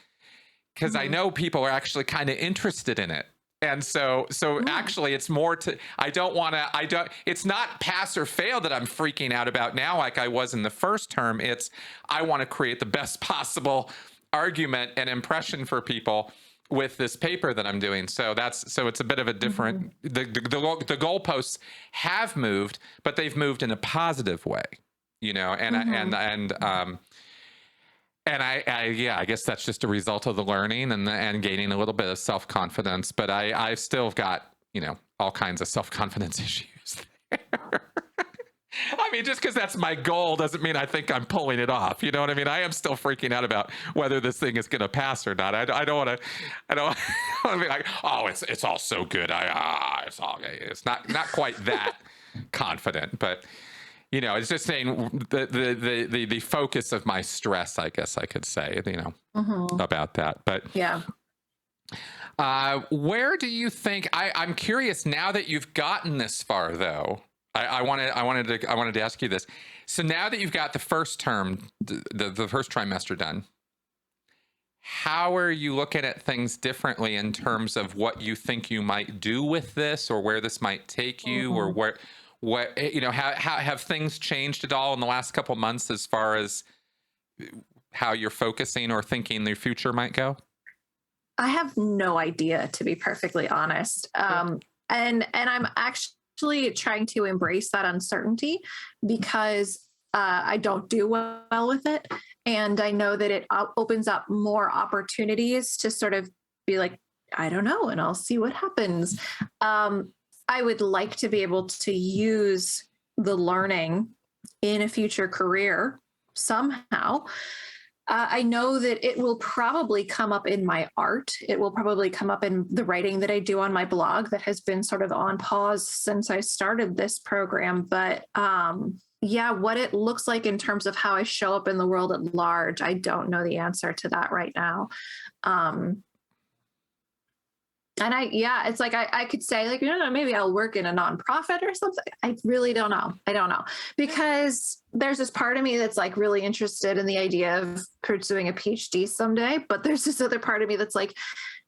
because I know people are actually kind of interested in it. And so actually it's more to, it's not pass or fail that I'm freaking out about now, like I was in the first term. It's, I want to create the best possible argument and impression for people with this paper that I'm doing. So it's a bit of a different, the goalposts have moved, but they've moved in a positive way, you know, I guess that's just a result of the learning and gaining a little bit of self-confidence, but I've still got, you know, all kinds of self-confidence issues there. I mean, just because that's my goal doesn't mean I think I'm pulling it off. You know what I mean? I am still freaking out about whether this thing is going to pass or not. I don't want to be like, oh, it's all so good. It's not quite that confident, but you know, it's just saying the focus of my stress, I guess I could say, you know, about that. But yeah. Where do you think, I'm curious now that you've gotten this far though, I wanted to ask you this. So now that you've got the first term, the first trimester done, how are you looking at things differently in terms of what you think you might do with this, or where this might take you, or what, you know, have things changed at all in the last couple months as far as how you're focusing or thinking the future might go? I have no idea, to be perfectly honest. And I'm actually trying to embrace that uncertainty, because I don't do well with it. And I know that it opens up more opportunities to sort of be like, I don't know, and I'll see what happens. I would like to be able to use the learning in a future career somehow. I know that it will probably come up in my art. It will probably come up in the writing that I do on my blog that has been sort of on pause since I started this program. But yeah, what it looks like in terms of how I show up in the world at large, I don't know the answer to that right now. And it's like, I could say like, maybe I'll work in a nonprofit or something. I really don't know. I don't know, because there's this part of me that's like really interested in the idea of pursuing a PhD someday. But there's this other part of me that's like,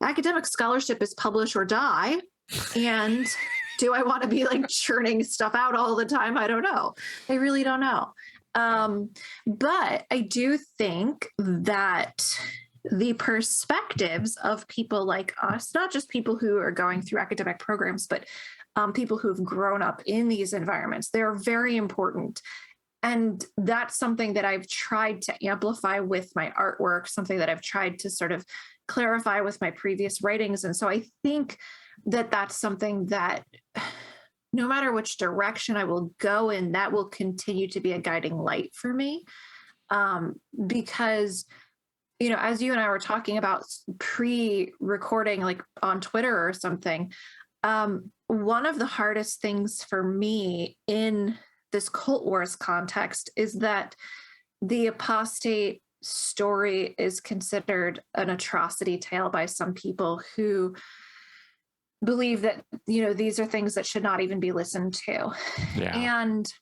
academic scholarship is publish or die. And Do I want to be like churning stuff out all the time? I don't know. I really don't know. But I do think that the perspectives of people like us, not just people who are going through academic programs, but people who've grown up in these environments, they're very important. And that's something that I've tried to amplify with my artwork, something that I've tried to sort of clarify with my previous writings. And so I think that that's something that no matter which direction I will go in, that will continue to be a guiding light for me. Because, you know, as you and I were talking about pre-recording, like on Twitter or something, one of the hardest things for me in this cult wars context is that the apostate story is considered an atrocity tale by some people who believe that, you know, these are things that should not even be listened to. Yeah. And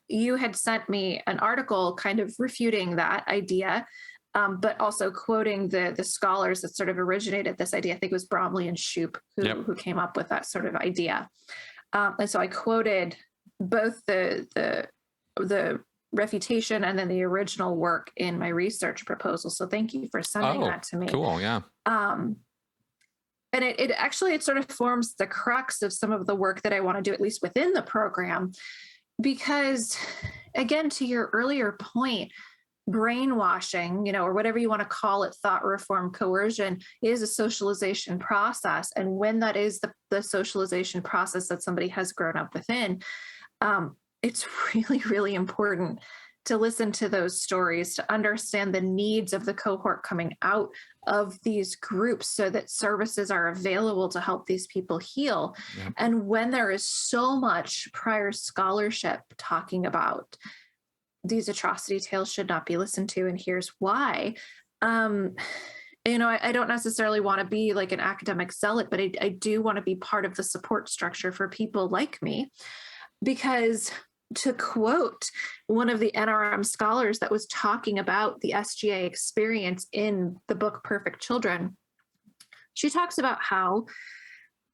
you had sent me an article kind of refuting that idea, but also quoting the scholars that sort of originated this idea. I think it was Bromley and Shoup who came up with that sort of idea. And so I quoted both the refutation and then the original work in my research proposal. So thank you for sending that to me. Cool. Yeah. And it actually sort of forms the crux of some of the work that I want to do, at least within the program, because again, to your earlier point, brainwashing, you know, or whatever you want to call it, thought reform, coercion is a socialization process. And when that is the socialization process that somebody has grown up within, it's really, really important to listen to those stories, to understand the needs of the cohort coming out of these groups so that services are available to help these people heal. Yep. And when there is so much prior scholarship talking about these atrocity tales should not be listened to, and here's why. You know, I don't necessarily want to be like an academic zealot, but I do want to be part of the support structure for people like me, because to quote one of the NRM scholars that was talking about the SGA experience in the book Perfect Children, she talks about how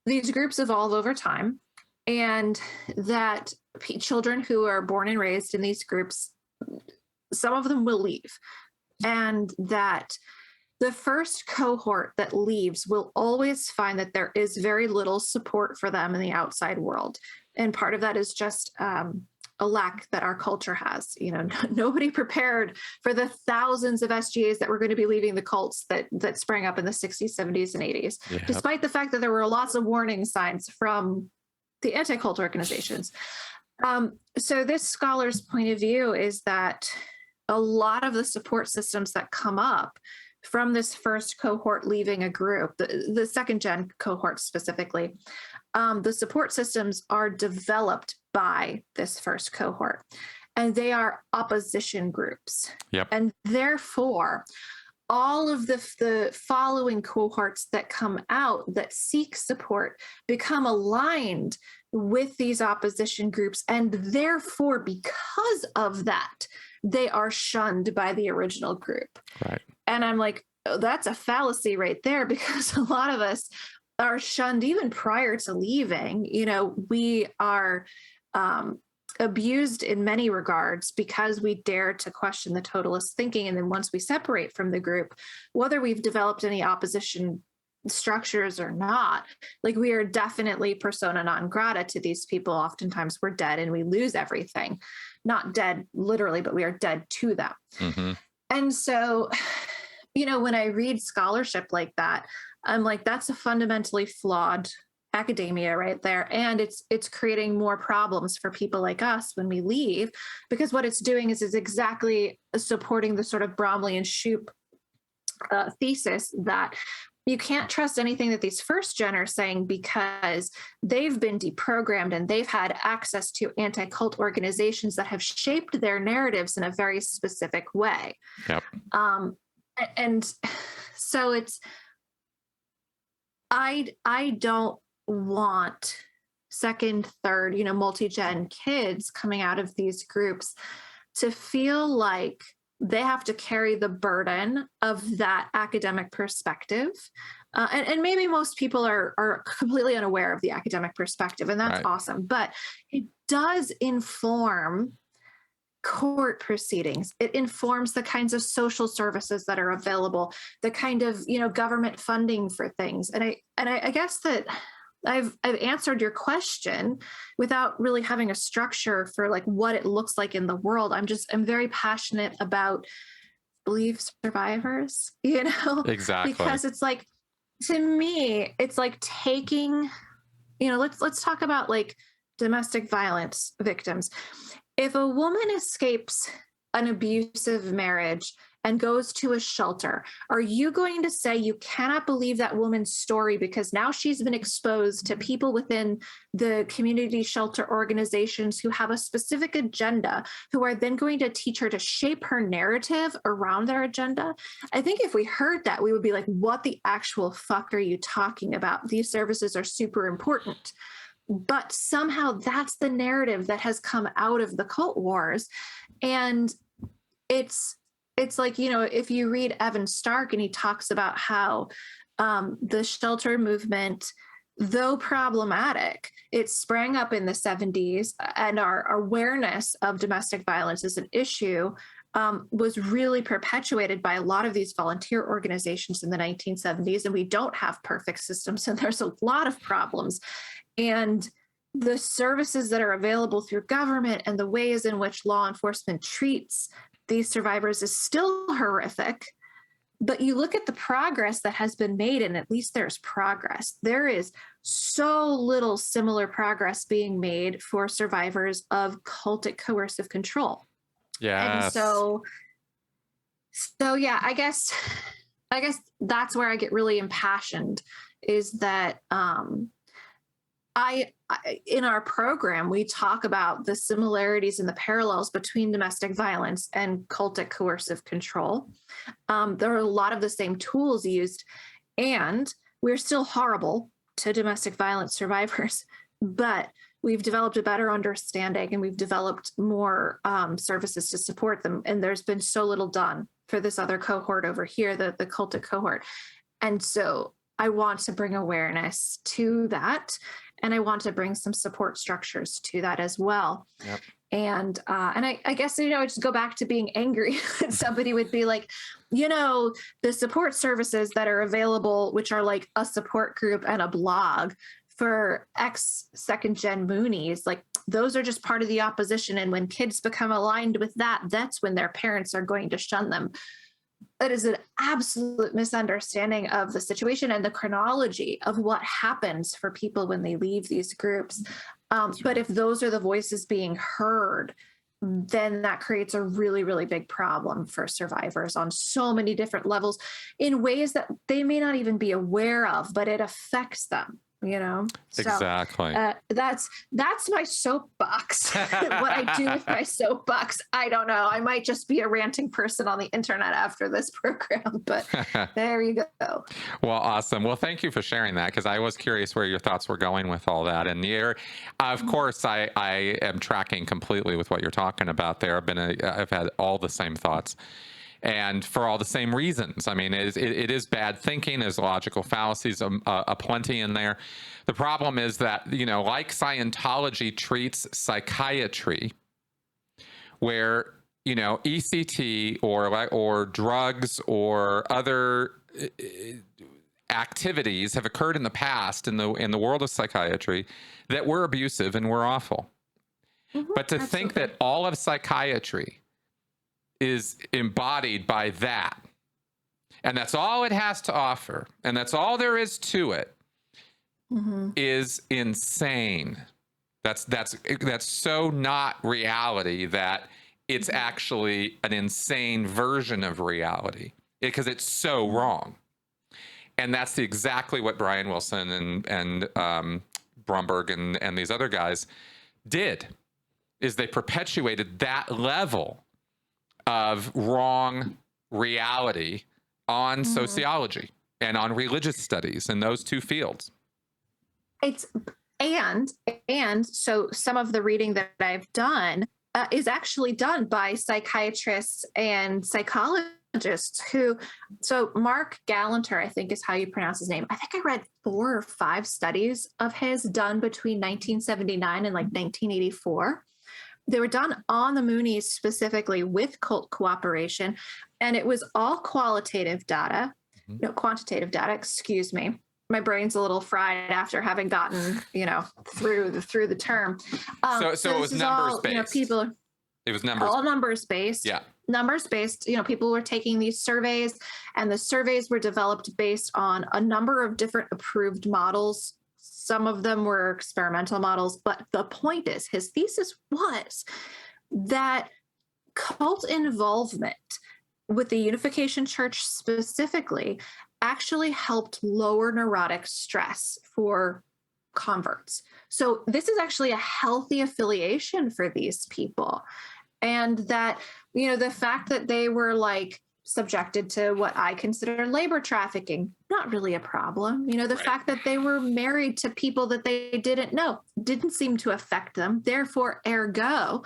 these groups evolve over time and that children who are born and raised in these groups, some of them will leave, and that the first cohort that leaves will always find that there is very little support for them in the outside world. And part of that is just a lack that our culture has. You know, nobody prepared for the thousands of SGAs that were going to be leaving the cults that sprang up in the 60s, 70s, and 80s, despite the fact that there were lots of warning signs from the anti-cult organizations. So this scholar's point of view is that a lot of the support systems that come up from this first cohort leaving a group, the second gen cohort specifically, the support systems are developed by this first cohort, and they are opposition groups. Yep. And therefore, all of the following cohorts that come out that seek support become aligned with these opposition groups. And therefore, because of that, they are shunned by the original group. Right. And I'm like, oh, that's a fallacy right there, because a lot of us are shunned even prior to leaving. You know, we are abused in many regards because we dare to question the totalist thinking. And then once we separate from the group, whether we've developed any opposition structures or not, like we are definitely persona non grata to these people. Oftentimes we're dead and we lose everything. Not dead literally, but we are dead to them. Mm-hmm. And so, you know, when I read scholarship like that, I'm like, that's a fundamentally flawed academia right there. And it's creating more problems for people like us when we leave, because what it's doing is exactly supporting the sort of Bromley and Shoup thesis that you can't trust anything that these first gen are saying because they've been deprogrammed and they've had access to anti-cult organizations that have shaped their narratives in a very specific way. Yep. And so I don't want second, third, you know, multi-gen kids coming out of these groups to feel like they have to carry the burden of that academic perspective, and maybe most people are completely unaware of the academic perspective, and that's Right. awesome. But it does inform court proceedings. It informs the kinds of social services that are available, the kind of government funding for things. And I guess that I've answered your question without really having a structure for like what it looks like in the world. I'm very passionate about belief survivors, Exactly. because it's like, to me, it's like taking, let's talk about like domestic violence victims. If a woman escapes an abusive marriage and goes to a shelter, are you going to say you cannot believe that woman's story because now she's been exposed to people within the community shelter organizations who have a specific agenda, who are then going to teach her to shape her narrative around their agenda? I think if we heard that, we would be like, what the actual fuck are you talking about? These services are super important. But somehow that's the narrative that has come out of the cult wars. And it's like, if you read Evan Stark and he talks about how the shelter movement, though problematic, it sprang up in the 70s, and our awareness of domestic violence as an issue was really perpetuated by a lot of these volunteer organizations in the 1970s. And we don't have perfect systems, and there's a lot of problems. And the services that are available through government and the ways in which law enforcement treats these survivors is still horrific. But you look at the progress that has been made, and at least there's progress. There is so little similar progress being made for survivors of cultic coercive control. Yeah. And so yeah, I guess that's where I get really impassioned, is that I in our program, we talk about the similarities and the parallels between domestic violence and cultic coercive control. There are a lot of the same tools used, and we're still horrible to domestic violence survivors, but we've developed a better understanding, and we've developed more services to support them. And there's been so little done for this other cohort over here, the cultic cohort. And so I want to bring awareness to that. And I want to bring some support structures to that as well. Yep. And I guess, just go back to being angry. Somebody would be like, the support services that are available, which are like a support group and a blog for ex second gen Moonies, like those are just part of the opposition. And when kids become aligned with that, that's when their parents are going to shun them. That is an absolute misunderstanding of the situation and the chronology of what happens for people when they leave these groups. But if those are the voices being heard, then that creates a really, really big problem for survivors on so many different levels, in ways that they may not even be aware of, but it affects them. Exactly. So, that's my soapbox. What I do with my soapbox, I don't know. I might just be a ranting person on the internet after this program, but there you go. Well, awesome. Well, thank you for sharing that, because I was curious where your thoughts were going with all that. And of course, I am tracking completely with what you're talking about there. I've had all the same thoughts, and for all the same reasons. I mean, it is bad thinking. There's logical fallacies aplenty in there. The problem is that, like Scientology treats psychiatry, where, ECT or drugs or other activities have occurred in the past in the world of psychiatry that were abusive and were awful. Mm-hmm, but to think that all of psychiatry is embodied by that, and that's all it has to offer, and that's all there is to it, is insane. That's so not reality that it's actually an insane version of reality, because it's so wrong. And that's exactly what Brian Wilson and Bromberg and these other guys did, is they perpetuated that level of wrong reality on sociology and on religious studies in those two fields. And so some of the reading that I've done is actually done by psychiatrists and psychologists who, so Mark Gallanter, I think is how you pronounce his name. I think I read 4 or 5 studies of his done between 1979 and like 1984. They were done on the Moonies specifically with cult cooperation, and it was all qualitative data, no quantitative data, excuse me. My brain's a little fried after having gotten, through the term. So it was numbers based. It was numbers. All numbers based. Yeah. Numbers based. People were taking these surveys, and the surveys were developed based on a number of different approved models. Some of them were experimental models, but the point is, his thesis was that cult involvement with the Unification Church specifically actually helped lower neurotic stress for converts. So this is actually a healthy affiliation for these people. And that, the fact that they were like subjected to what I consider labor trafficking, not really a problem. The fact that they were married to people that they didn't know didn't seem to affect them. Therefore, ergo,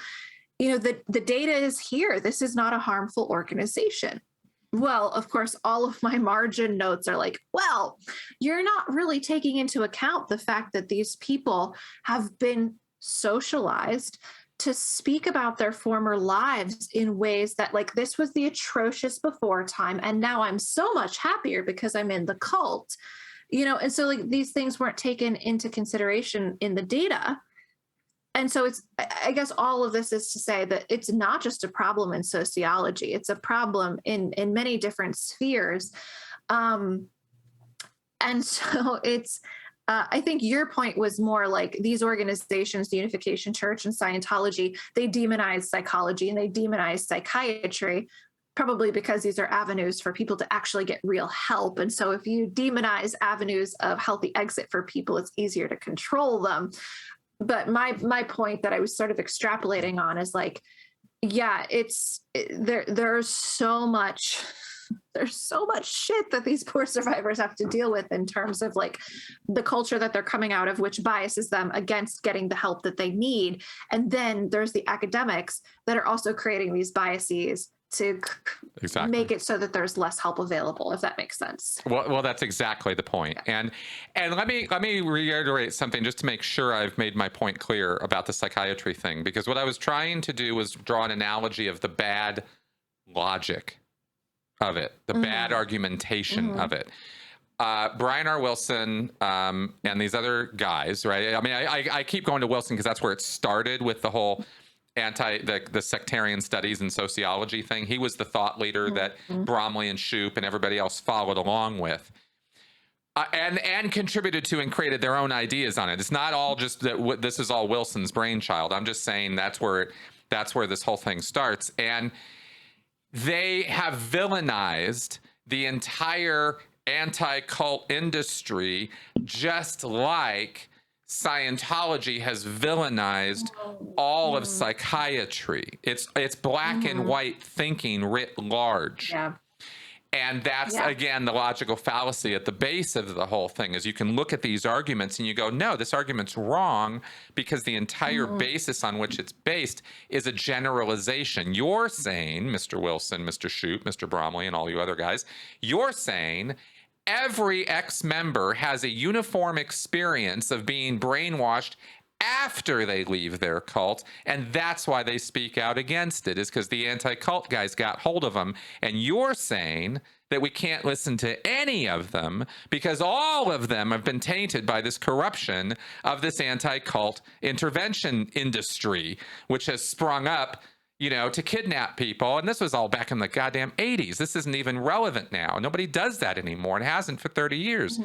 the data is here. This is not a harmful organization. Well, of course, all of my margin notes are like, well, you're not really taking into account the fact that these people have been socialized to speak about their former lives in ways that, like, this was the atrocious before time, and now I'm so much happier because I'm in the cult, and so like these things weren't taken into consideration in the data. And so I guess all of this is to say that it's not just a problem in sociology, it's a problem in many different spheres. And so I think your point was more like these organizations, the Unification Church and Scientology, they demonize psychology and they demonize psychiatry, probably because these are avenues for people to actually get real help. And so if you demonize avenues of healthy exit for people, it's easier to control them. But my point that I was sort of extrapolating on is like, yeah, there's so much shit that these poor survivors have to deal with in terms of like the culture that they're coming out of, which biases them against getting the help that they need. And then there's the academics that are also creating these biases to make it so that there's less help available, if that makes sense. Well, that's exactly the point. Yeah. And let me reiterate something just to make sure I've made my point clear about the psychiatry thing, because what I was trying to do was draw an analogy of the bad logic of it, the bad argumentation of it. Brian R. Wilson and these other guys, right? I mean, I keep going to Wilson because that's where it started with the whole the sectarian studies and sociology thing. He was the thought leader that Bromley and Shoup and everybody else followed along with, and contributed to and created their own ideas on it. It's not all just that this is all Wilson's brainchild. I'm just saying that's where this whole thing starts. And they have villainized the entire anti-cult industry, just like Scientology has villainized all of psychiatry. It's black and white thinking writ large. Yeah. And that's, again, the logical fallacy at the base of the whole thing is you can look at these arguments and you go, no, this argument's wrong because the entire basis on which it's based is a generalization. You're saying, Mr. Wilson, Mr. Shoup, Mr. Bromley, and all you other guys, you're saying every ex-member has a uniform experience of being brainwashed after they leave their cult, and that's why they speak out against it, is because the anti-cult guys got hold of them. And you're saying that we can't listen to any of them because all of them have been tainted by this corruption of this anti-cult intervention industry, which has sprung up, to kidnap people. And this was all back in the goddamn 80s. This isn't even relevant now. Nobody does that anymore. It hasn't for 30 years.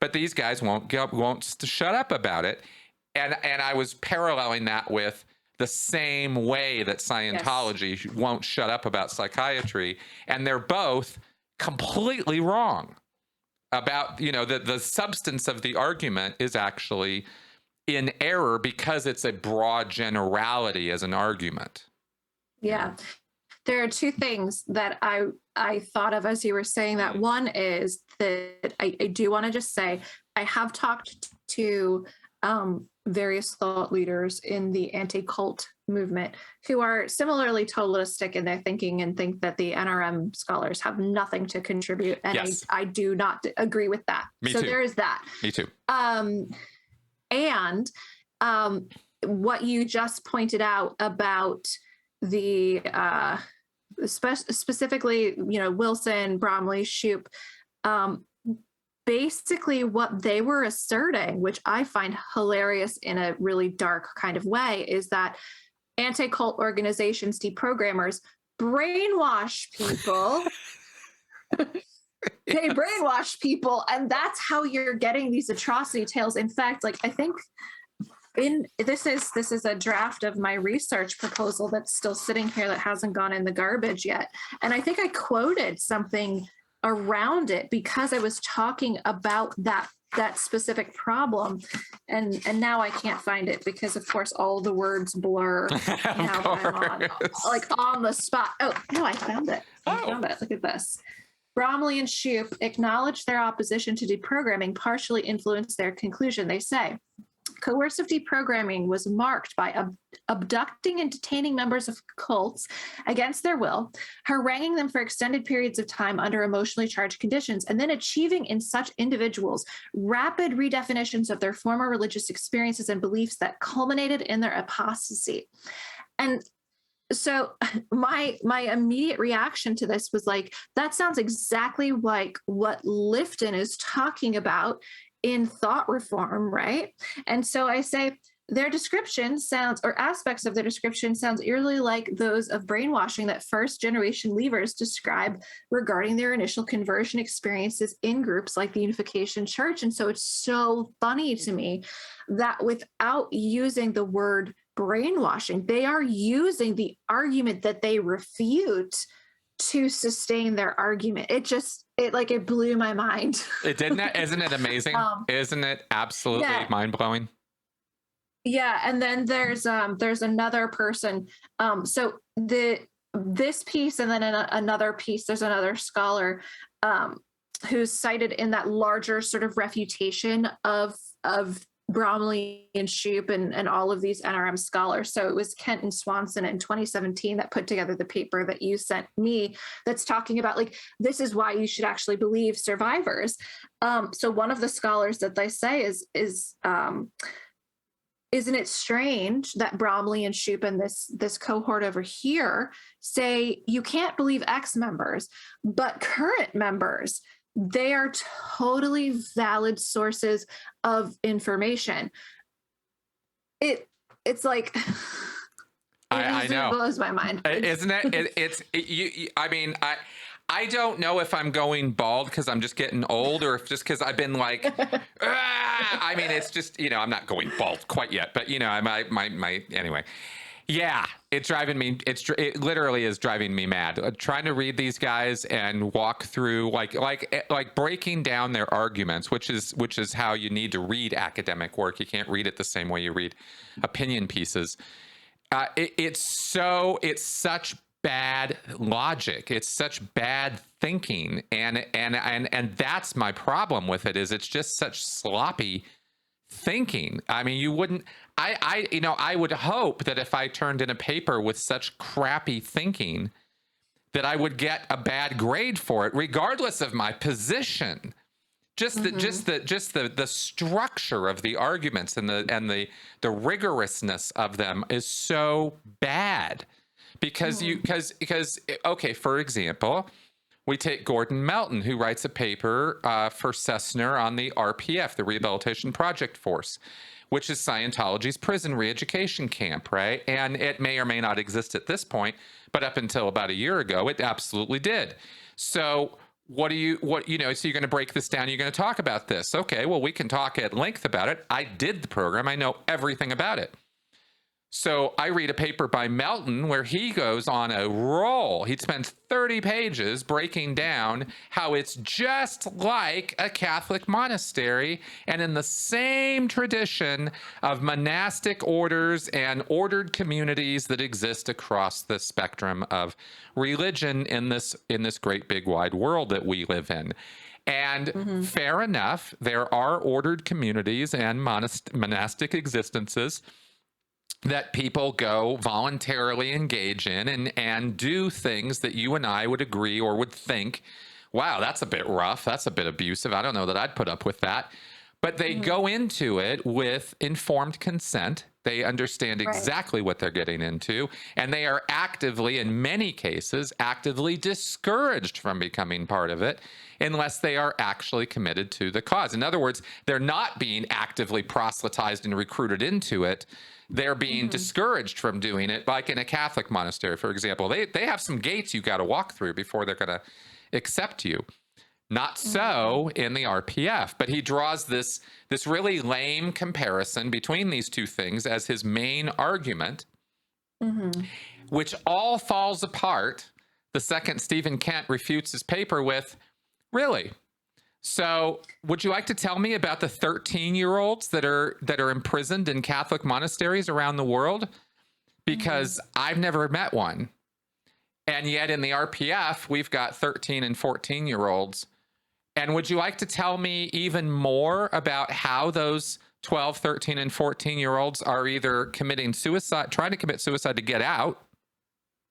But these guys won't shut up about it. And I was paralleling that with the same way that Scientology won't shut up about psychiatry. And they're both completely wrong about, the substance of the argument is actually in error because it's a broad generality as an argument. Yeah. There are two things that I thought of as you were saying that. One is that I do want to just say, I have talked to various thought leaders in the anti-cult movement who are similarly totalistic in their thinking and think that the NRM scholars have nothing to contribute. And Yes. I do not agree with that. Me so too. there is that. Me too. And what you just pointed out about the specifically, Wilson, Bromley, Shoup, basically what they were asserting, which I find hilarious in a really dark kind of way, is that anti-cult organizations, deprogrammers, brainwash people. They brainwash people, and that's how you're getting these atrocity tales. In fact, like, I think this is a draft of my research proposal that's still sitting here that hasn't gone in the garbage yet. And I think I quoted something around it because I was talking about that specific problem, and now I can't find it because, of course, all the words blur now that I'm on the spot. Oh no, I found it. Look at this. Bromley and Shoup acknowledge their opposition to deprogramming partially influenced their conclusion. They say, coercive deprogramming was marked by abducting and detaining members of cults against their will, haranguing them for extended periods of time under emotionally charged conditions, and then achieving in such individuals rapid redefinitions of their former religious experiences and beliefs that culminated in their apostasy. And so my immediate reaction to this was like, that sounds exactly like what Lifton is talking about in thought reform, right? And so I say their description sounds, or aspects of their description sounds eerily like those of brainwashing that first generation leavers describe regarding their initial conversion experiences in groups like the Unification Church. And so it's so funny to me that without using the word brainwashing, they are using the argument that they refute to sustain their argument. It blew my mind. It didn't it? Isn't it amazing? Isn't it absolutely mind-blowing? Yeah. And then there's another person. So this piece, and then another piece, there's another scholar who's cited in that larger sort of refutation of Bromley and Shoup and all of these NRM scholars. So it was Kent and Swanson in 2017 that put together the paper that you sent me that's talking about, like, this is why you should actually believe survivors. So one of the scholars that they say is isn't it strange that Bromley and Shoup and this cohort over here say you can't believe ex-members, but current members, they are totally valid sources of information. It's like, I know, blows my mind, isn't it? I don't know if I'm going bald because I'm just getting old, or if just because I've been like, it's just, I'm not going bald quite yet, but anyway. Yeah, it's driving me. It literally is driving me mad. Trying to read these guys and walk through like breaking down their arguments, which is how you need to read academic work. You can't read it the same way you read opinion pieces. It's such bad logic. It's such bad thinking, and that's my problem with it. Is it's just such sloppy thinking. I mean, you wouldn't. I would hope that if I turned in a paper with such crappy thinking, that I would get a bad grade for it, regardless of my position. Just the structure of the arguments and the rigorousness of them is so bad, because okay, for example, we take Gordon Melton, who writes a paper for Cessner on the RPF, the Rehabilitation Project Force, which is Scientology's prison re-education camp, right? And it may or may not exist at this point, but up until about a year ago, it absolutely did. So so you're going to break this down, you're going to talk about this. Okay, well, we can talk at length about it. I did the program. I know everything about it. So I read a paper by Melton where he goes on a roll. He spends 30 pages breaking down how it's just like a Catholic monastery and in the same tradition of monastic orders and ordered communities that exist across the spectrum of religion in this great big wide world that we live in. And fair enough, there are ordered communities and monastic existences that people go voluntarily engage in and do things that you and I would agree or would think, wow, that's a bit rough. That's a bit abusive. I don't know that I'd put up with that. But they go into it with informed consent. They understand exactly what they're getting into. And they are actively, in many cases, actively discouraged from becoming part of it unless they are actually committed to the cause. In other words, they're not being actively proselytized and recruited into it. They're being discouraged from doing it, like in a Catholic monastery, for example. They have some gates you got to walk through before they're going to accept you. Not so in the RPF, but he draws this really lame comparison between these two things as his main argument, which all falls apart the second Stephen Kent refutes his paper with, really? So would you like to tell me about the 13-year-olds that are imprisoned in Catholic monasteries around the world? Because I've never met one. And yet in the RPF, we've got 13 and 14-year-olds. And would you like to tell me even more about how those 12, 13, and 14-year-olds are either committing suicide, trying to commit suicide to get out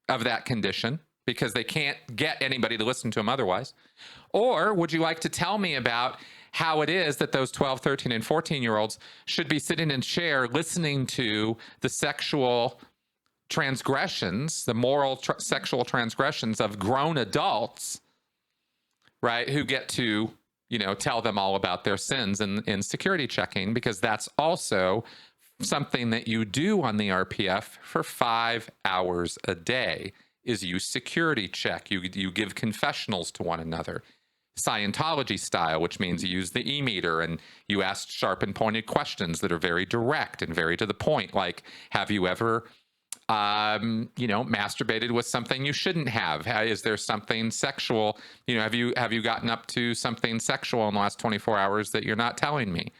of that condition because they can't get anybody to listen to them otherwise? Or would you like to tell me about how it is that those 12, 13, and 14-year-olds should be sitting in a chair listening to the sexual transgressions, the moral sexual transgressions of grown adults, right, who get to, tell them all about their sins in security checking, because that's also something that you do on the RPF for 5 hours a day, is you security check. You give confessionals to one another, Scientology style, which means you use the e-meter and you ask sharp and pointed questions that are very direct and very to the point, like, have you ever masturbated with something you shouldn't have? Is there something sexual? Have you gotten up to something sexual in the last 24 hours that you're not telling me?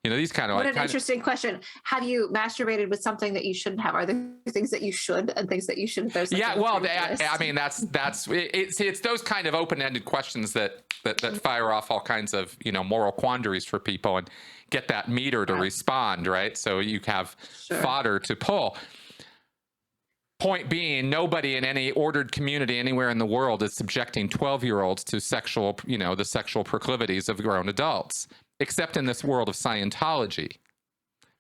These kind of what an interesting question. Have you masturbated with something that you shouldn't have? Are there things that you should and things that you shouldn't? There's it's those kind of open-ended questions that fire off all kinds of moral quandaries for people and get that meter to respond, right? So you have fodder to pull. Point being, nobody in any ordered community anywhere in the world is subjecting 12-year-olds to sexual, the sexual proclivities of grown adults, except in this world of Scientology,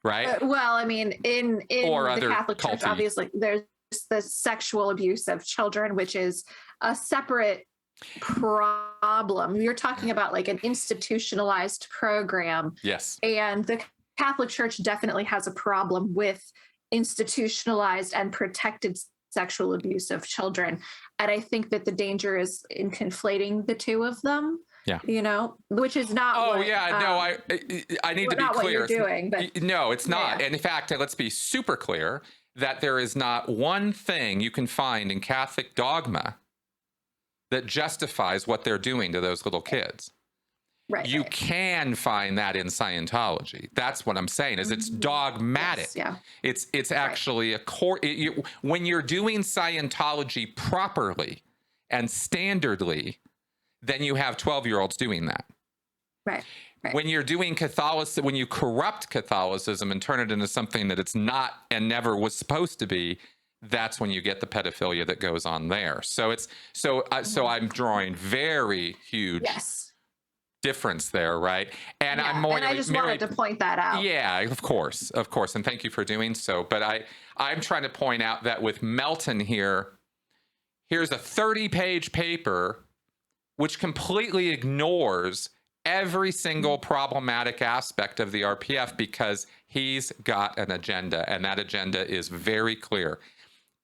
right? Well, I mean, in or the Catholic Church, obviously, there's the sexual abuse of children, which is a separate problem. You're talking about like an institutionalized program. Yes. And the Catholic Church definitely has a problem with institutionalized and protected sexual abuse of children. And I think that the danger is in conflating the two of them. Yeah. Which is not. I need to be clear. What you're doing, but no, it's not. And in fact, let's be super clear that there is not one thing you can find in Catholic dogma that justifies what they're doing to those little kids. Right. You can find that in Scientology. That's what I'm saying, is it's dogmatic. Yes, yeah. It's actually a core. When you're doing Scientology properly and standardly, then you have 12-year-olds doing that. Right. When you're doing Catholicism, when you corrupt Catholicism and turn it into something that it's not and never was supposed to be, that's when you get the pedophilia that goes on there. So I'm drawing very huge difference there, right? And I'm more. And I just wanted to point that out. Yeah, of course, and thank you for doing so. But I'm trying to point out that with Melton here, here's a 30-page paper which completely ignores every single problematic aspect of the RPF because he's got an agenda, and that agenda is very clear.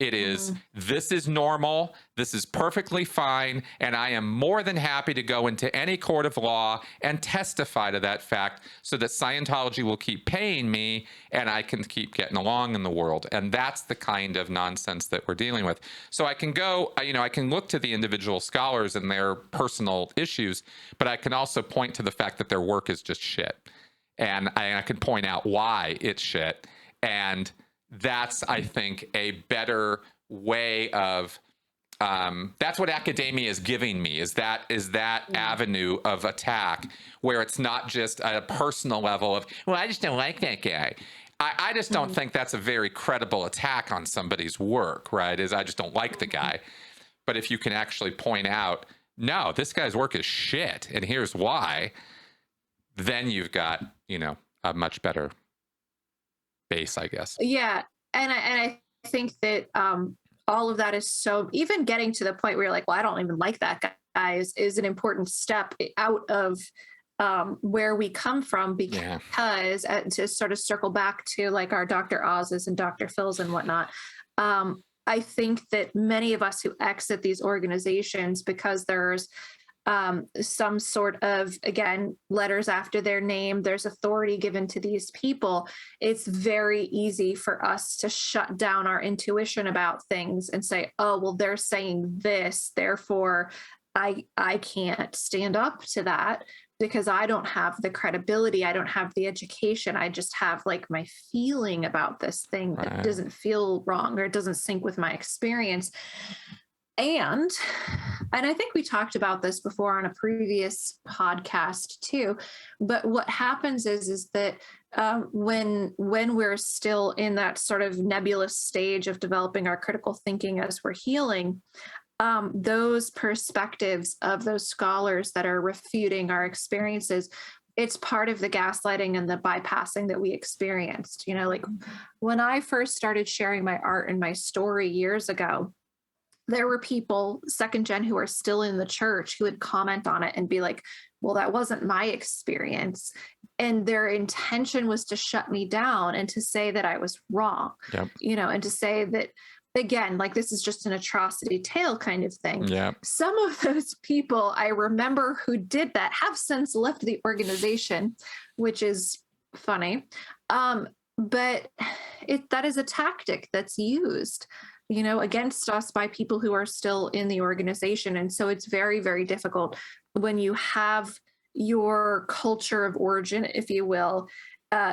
It is, this is normal, this is perfectly fine, and I am more than happy to go into any court of law and testify to that fact so that Scientology will keep paying me and I can keep getting along in the world. And that's the kind of nonsense that we're dealing with. So I can go, I can look to the individual scholars and their personal issues, but I can also point to the fact that their work is just shit. And I can point out why it's shit. And that's, I think, a better way of That's what academia is giving me, is that avenue of attack where it's not just a personal level of, well, I just don't like that guy. I just don't think that's a very credible attack on somebody's work, right? Is I just don't like the guy. But if you can actually point out, no, this guy's work is shit, and here's why, then you've got, a much better base, I guess. Yeah. And I think that all of that is so, even getting to the point where you're like, well, I don't even like that guy is an important step out of where we come from, because to sort of circle back to like our Dr. Oz's and Dr. Phil's and whatnot, I think that many of us who exit these organizations because there's some sort of, again, letters after their name, there's authority given to these people, it's very easy for us to shut down our intuition about things and say, oh, well, they're saying this, therefore I can't stand up to that because I don't have the credibility, I don't have the education, I just have like my feeling about this thing that doesn't feel wrong or it doesn't sync with my experience. And I think we talked about this before on a previous podcast too, but what happens is that when we're still in that sort of nebulous stage of developing our critical thinking as we're healing, those perspectives of those scholars that are refuting our experiences, it's part of the gaslighting and the bypassing that we experienced. Like when I first started sharing my art and my story years ago, there were people, second gen, who are still in the church who would comment on it and be like, well, that wasn't my experience. And their intention was to shut me down and to say that I was wrong, and to say that, again, like this is just an atrocity tale kind of thing. Some of those people I remember who did that have since left the organization, which is funny. But that is a tactic that's used against us by people who are still in the organization. And so it's very, very difficult when you have your culture of origin, if you will,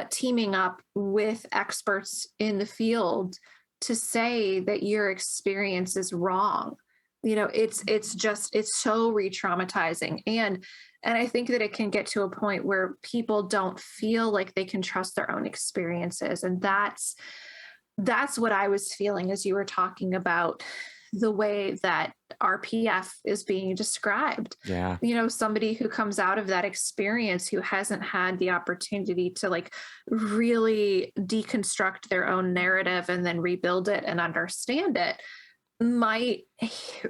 teaming up with experts in the field to say that your experience is wrong. It's so re-traumatizing. And I think that it can get to a point where people don't feel like they can trust their own experiences. And that's what I was feeling as you were talking about the way that RPF is being described. Somebody who comes out of that experience who hasn't had the opportunity to like really deconstruct their own narrative and then rebuild it and understand it might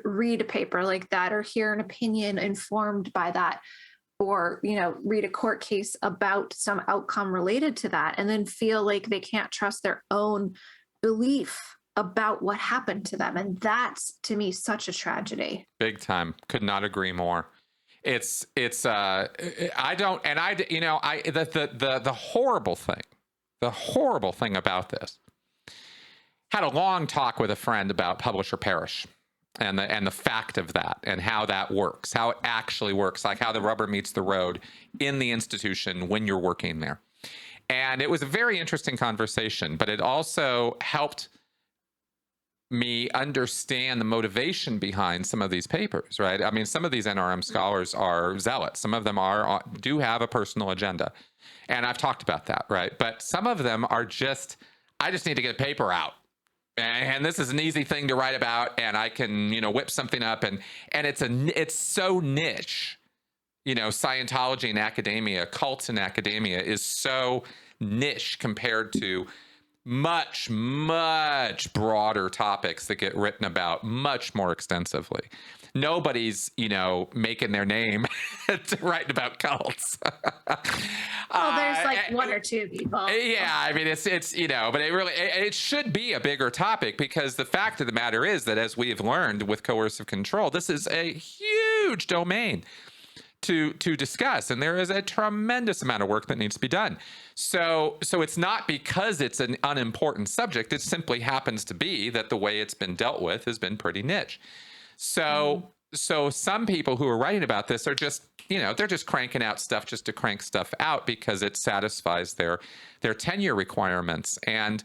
read a paper like that or hear an opinion informed by that, or read a court case about some outcome related to that, and then feel like they can't trust their own belief about what happened to them. And that's, to me, such a tragedy. Big time. Could not agree more. The horrible thing about this, had a long talk with a friend about publish or perish and the fact of that and how that works, how it actually works, like how the rubber meets the road in the institution when you're working there. And it was a very interesting conversation, but it also helped me understand the motivation behind some of these papers, right? I mean, some of these NRM scholars are zealots. Some of them do have a personal agenda. And I've talked about that, right? But some of them are just, I just need to get a paper out. And this is an easy thing to write about, and I can, whip something up. And it's so niche. Scientology in academia, cults in academia is so niche compared to much, much broader topics that get written about much more extensively. Nobody's, making their name to write about cults. Well, there's like one or two people. Yeah, I mean, it's but it should be a bigger topic, because the fact of the matter is that, as we have learned with coercive control, this is a huge domain to discuss, and there is a tremendous amount of work that needs to be done. So it's not because it's an unimportant subject. It simply happens to be that the way it's been dealt with has been pretty niche. So some people who are writing about this are just, they're just cranking out stuff just to crank stuff out because it satisfies their tenure requirements. And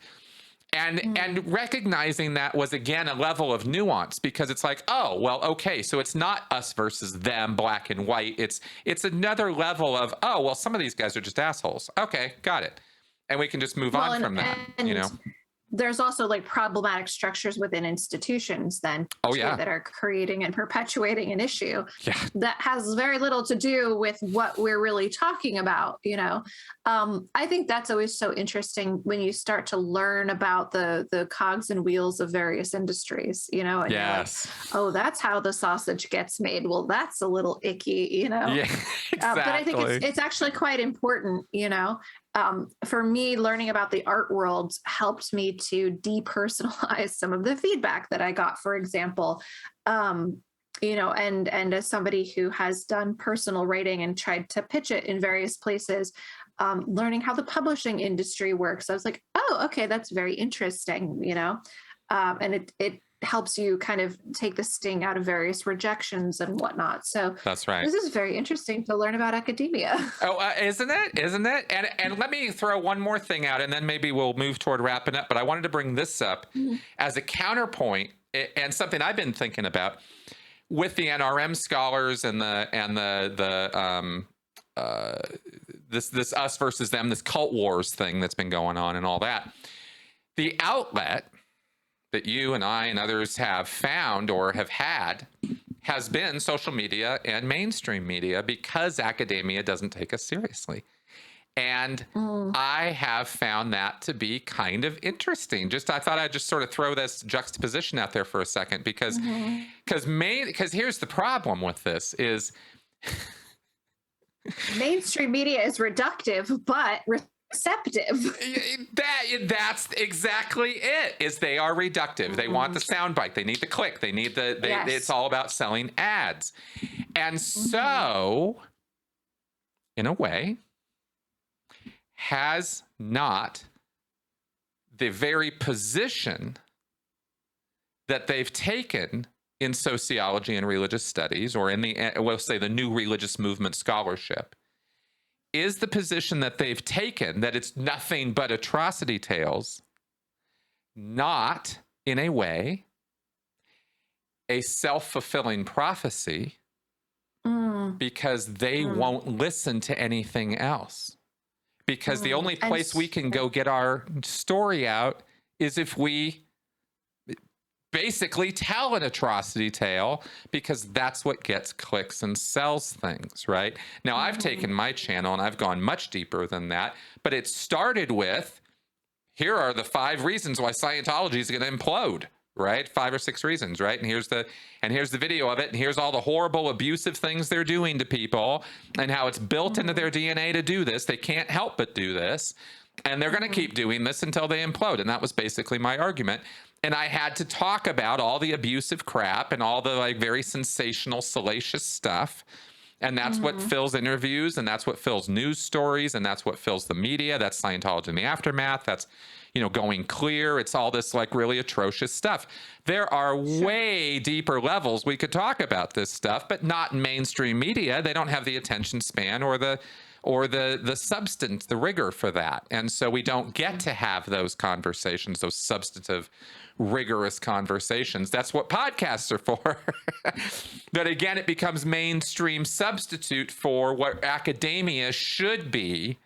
And recognizing that was, again, a level of nuance, because it's like, oh, well, okay, so it's not us versus them, black and white. It's another level of, oh, well, some of these guys are just assholes. Okay, got it. And we can just move on from that, you know? There's also like problematic structures within institutions then that are creating and perpetuating an issue that has very little to do with what we're really talking about, you know. I think that's always so interesting when you start to learn about the cogs and wheels of various industries, you know, and you're like, oh, that's how the sausage gets made. Well, that's a little icky, you know. Yeah, exactly. But I think it's actually quite important, you know. For me, learning about the art world helped me to depersonalize some of the feedback that I got, for example, you know, and as somebody who has done personal writing and tried to pitch it in various places, learning how the publishing industry works, I was like, oh, okay, that's very interesting, you know, and it helps you kind of take the sting out of various rejections and whatnot. So that's right. This is very interesting to learn about academia. Oh, isn't it? And let me throw one more thing out, and then maybe we'll move toward wrapping up. But I wanted to bring this up as a counterpoint, and something I've been thinking about with the NRM scholars and this us versus them, this cult wars thing that's been going on, and all that. The outlet that you and I and others have found or have had has been social media and mainstream media, because academia doesn't take us seriously. And I have found that to be kind of interesting. I thought I'd just sort of throw this juxtaposition out there for a second, because here's the problem with this is mainstream media is reductive, but receptive. That's exactly it. Is they are reductive. They want the soundbite. They need the click. They need it's all about selling ads. And so, in a way, has not the very position that they've taken in sociology and religious studies, or in we'll say the new religious movement scholarship, is the position that they've taken that it's nothing but atrocity tales, not in a way a self-fulfilling prophecy, because they won't listen to anything else. Because the only place we can go get our story out is if we basically tell an atrocity tale, because that's what gets clicks and sells things, right? Now, I've taken my channel and I've gone much deeper than that, but it started with, here are the 5 reasons why Scientology is going to implode, right? 5 or 6 reasons, right? And here's the video of it, and here's all the horrible, abusive things they're doing to people, and how it's built into their DNA to do this. They can't help but do this, and they're going to keep doing this until they implode. And that was basically my argument. And I had to talk about all the abusive crap and all the like very sensational, salacious stuff. And that's what fills interviews, and that's what fills news stories, and that's what fills the media. That's Scientology in the aftermath. That's, you know, Going Clear. It's all this like really atrocious stuff. There are way deeper levels we could talk about this stuff, but not in mainstream media. They don't have the attention span or the substance, the rigor for that. And so we don't get to have those conversations, those substantive, rigorous conversations. That's what podcasts are for. But again, it becomes mainstream substitute for what academia should be.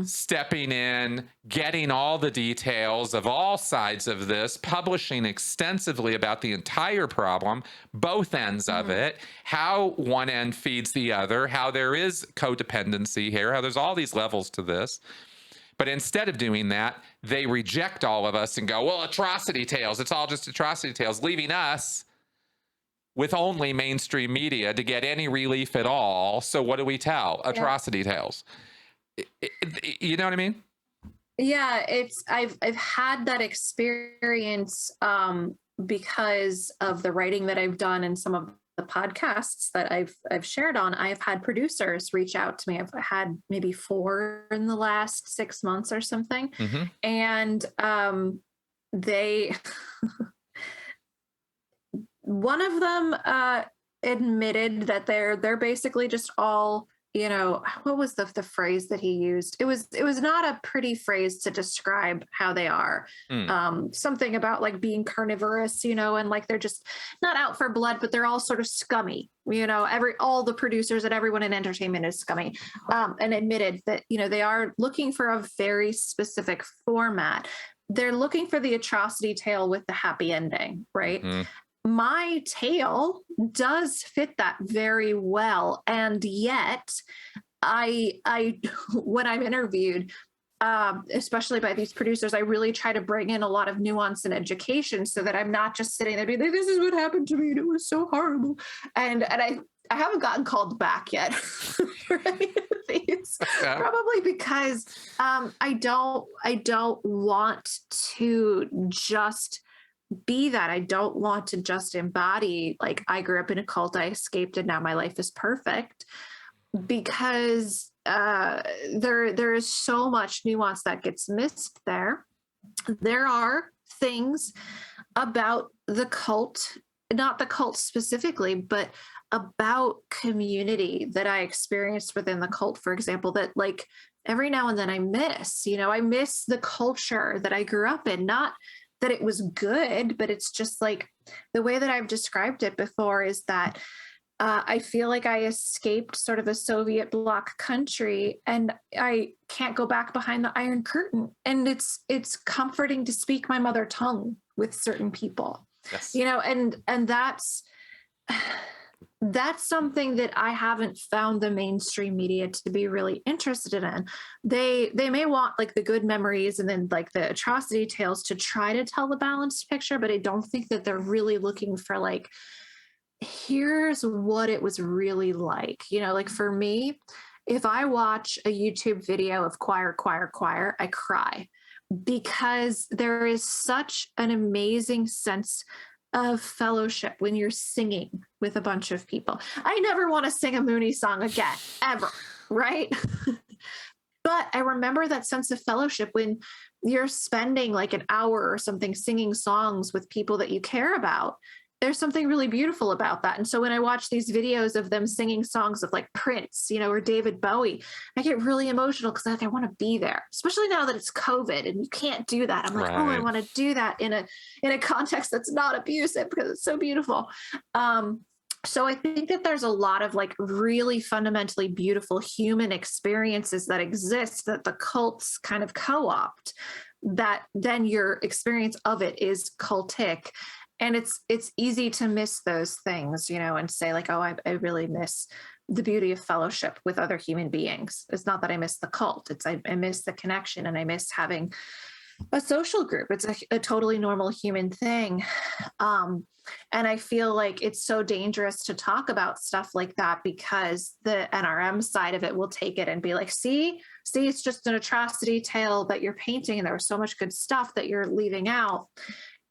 Stepping in, getting all the details of all sides of this, publishing extensively about the entire problem, both ends of it, how one end feeds the other, how there is codependency here, how there's all these levels to this. But instead of doing that, they reject all of us and go, well, atrocity tales, it's all just atrocity tales, leaving us with only mainstream media to get any relief at all. So what do we tell? Atrocity tales. You know what I mean? Yeah, I've had that experience because of the writing that I've done and some of the podcasts that I've shared on. I've had producers reach out to me. I've had maybe 4 in the last 6 months or something, and they one of them admitted that they're basically just all what was the phrase that he used? It was not a pretty phrase to describe how they are. Something about like being carnivorous, and like they're just not out for blood, but they're all sort of scummy. All the producers and everyone in entertainment is scummy, and admitted that they are looking for a very specific format. They're looking for the atrocity tale with the happy ending, right? My tale does fit that very well. And yet I when I'm interviewed, especially by these producers, I really try to bring in a lot of nuance and education so that I'm not just sitting there being like, this is what happened to me and it was so horrible. And I haven't gotten called back yet for any of these, probably because I don't want to just be that. I don't want to just embody like I grew up in a cult, I escaped, and now my life is perfect, because there is so much nuance that gets missed there. There are things about the cult, not the cult specifically, but about community that I experienced within the cult, for example, that like every now and then I miss. I miss the culture that I grew up in. Not that it was good, but it's just like the way that I've described it before is that I feel like I escaped sort of a Soviet bloc country and I can't go back behind the Iron Curtain. And it's comforting to speak my mother tongue with certain people. Yes. And that's something that I haven't found the mainstream media to be really interested in. They may want like the good memories and then like the atrocity tales to try to tell the balanced picture, but I don't think that they're really looking for like, here's what it was really like. Like for me, if I watch a YouTube video of choir, I cry, because there is such an amazing sense of fellowship when you're singing with a bunch of people. I never want to sing a Moonies song again, ever, right? But I remember that sense of fellowship when you're spending like an hour or something singing songs with people that you care about. There's something really beautiful about that. And so when I watch these videos of them singing songs of like Prince, or David Bowie, I get really emotional because I want to be there, especially now that it's COVID and you can't do that. I'm like, oh, I want to do that in a context that's not abusive because it's so beautiful. So I think that there's a lot of like really fundamentally beautiful human experiences that exist that the cults kind of co-opt, that then your experience of it is cultic. And it's easy to miss those things, and say like, oh, I really miss the beauty of fellowship with other human beings. It's not that I miss the cult. It's I miss the connection and I miss having a social group. It's a totally normal human thing. And I feel like it's so dangerous to talk about stuff like that because the NRM side of it will take it and be like, see, it's just an atrocity tale that you're painting and there was so much good stuff that you're leaving out.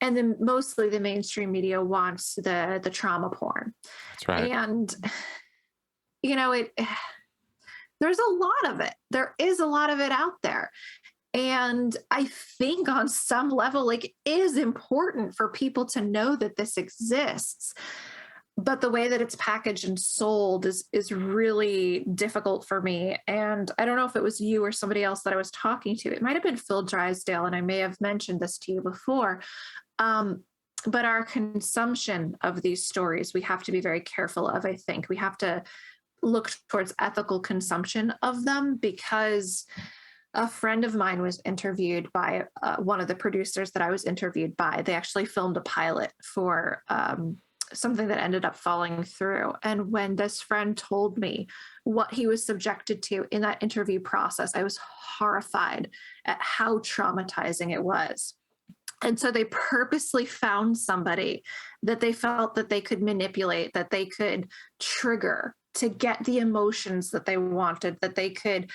And then mostly the mainstream media wants the trauma porn. That's right. And, there's a lot of it. There is a lot of it out there. And I think on some level, like, it is important for people to know that this exists. But the way that it's packaged and sold is really difficult for me. And I don't know if it was you or somebody else that I was talking to. It might have been Phil Drysdale, and I may have mentioned this to you before. But our consumption of these stories, we have to be very careful of, I think. We have to look towards ethical consumption of them, because a friend of mine was interviewed by one of the producers that I was interviewed by. They actually filmed a pilot for something that ended up falling through. And when this friend told me what he was subjected to in that interview process, I was horrified at how traumatizing it was. And so they purposely found somebody that they felt that they could manipulate, that they could trigger to get the emotions that they wanted, that they could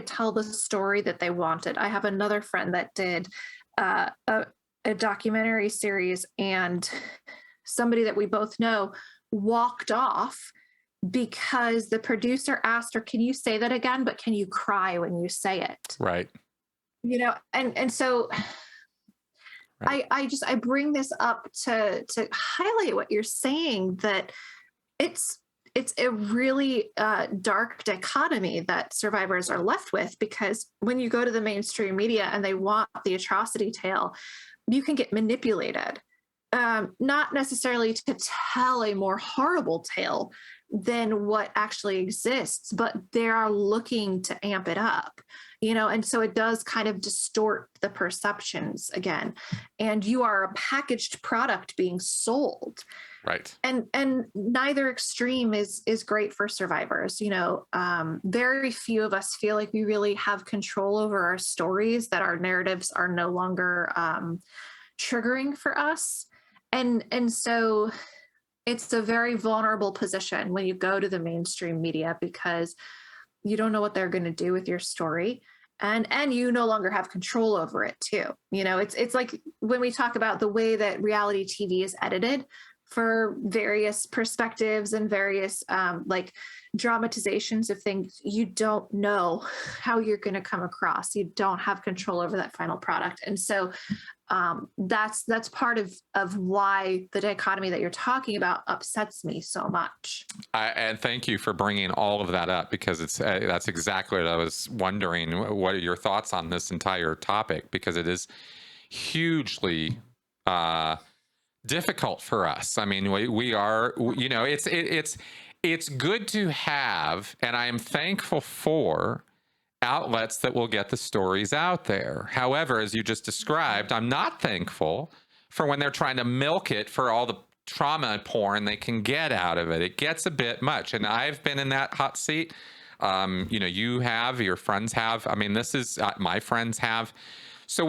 tell the story that they wanted. I have another friend that did a documentary series, and somebody that we both know walked off because the producer asked her, can you say that again, but can you cry when you say it? Right. And so right. I bring this up to highlight what you're saying, that it's it's a really dark dichotomy that survivors are left with, because when you go to the mainstream media and they want the atrocity tale, you can get manipulated, not necessarily to tell a more horrible tale than what actually exists, but they are looking to amp it up, and so it does kind of distort the perceptions again. And you are a packaged product being sold. Right. And neither extreme is great for survivors. Very few of us feel like we really have control over our stories, that our narratives are no longer triggering for us. And so it's a very vulnerable position when you go to the mainstream media, because you don't know what they're going to do with your story. And you no longer have control over it too. It's like when we talk about the way that reality TV is edited for various perspectives and various like dramatizations of things, you don't know how you're going to come across. You don't have control over that final product. And so that's part of why the dichotomy that you're talking about upsets me so much. And thank you for bringing all of that up, because that's exactly what I was wondering. What are your thoughts on this entire topic? Because it is hugely difficult for us. I mean, we are, it's good to have, and I am thankful for, outlets that will get the stories out there. However, as you just described, I'm not thankful for when they're trying to milk it for all the trauma porn they can get out of it. It gets a bit much, and I've been in that hot seat. You have, your friends have. I mean, this is my friends have. So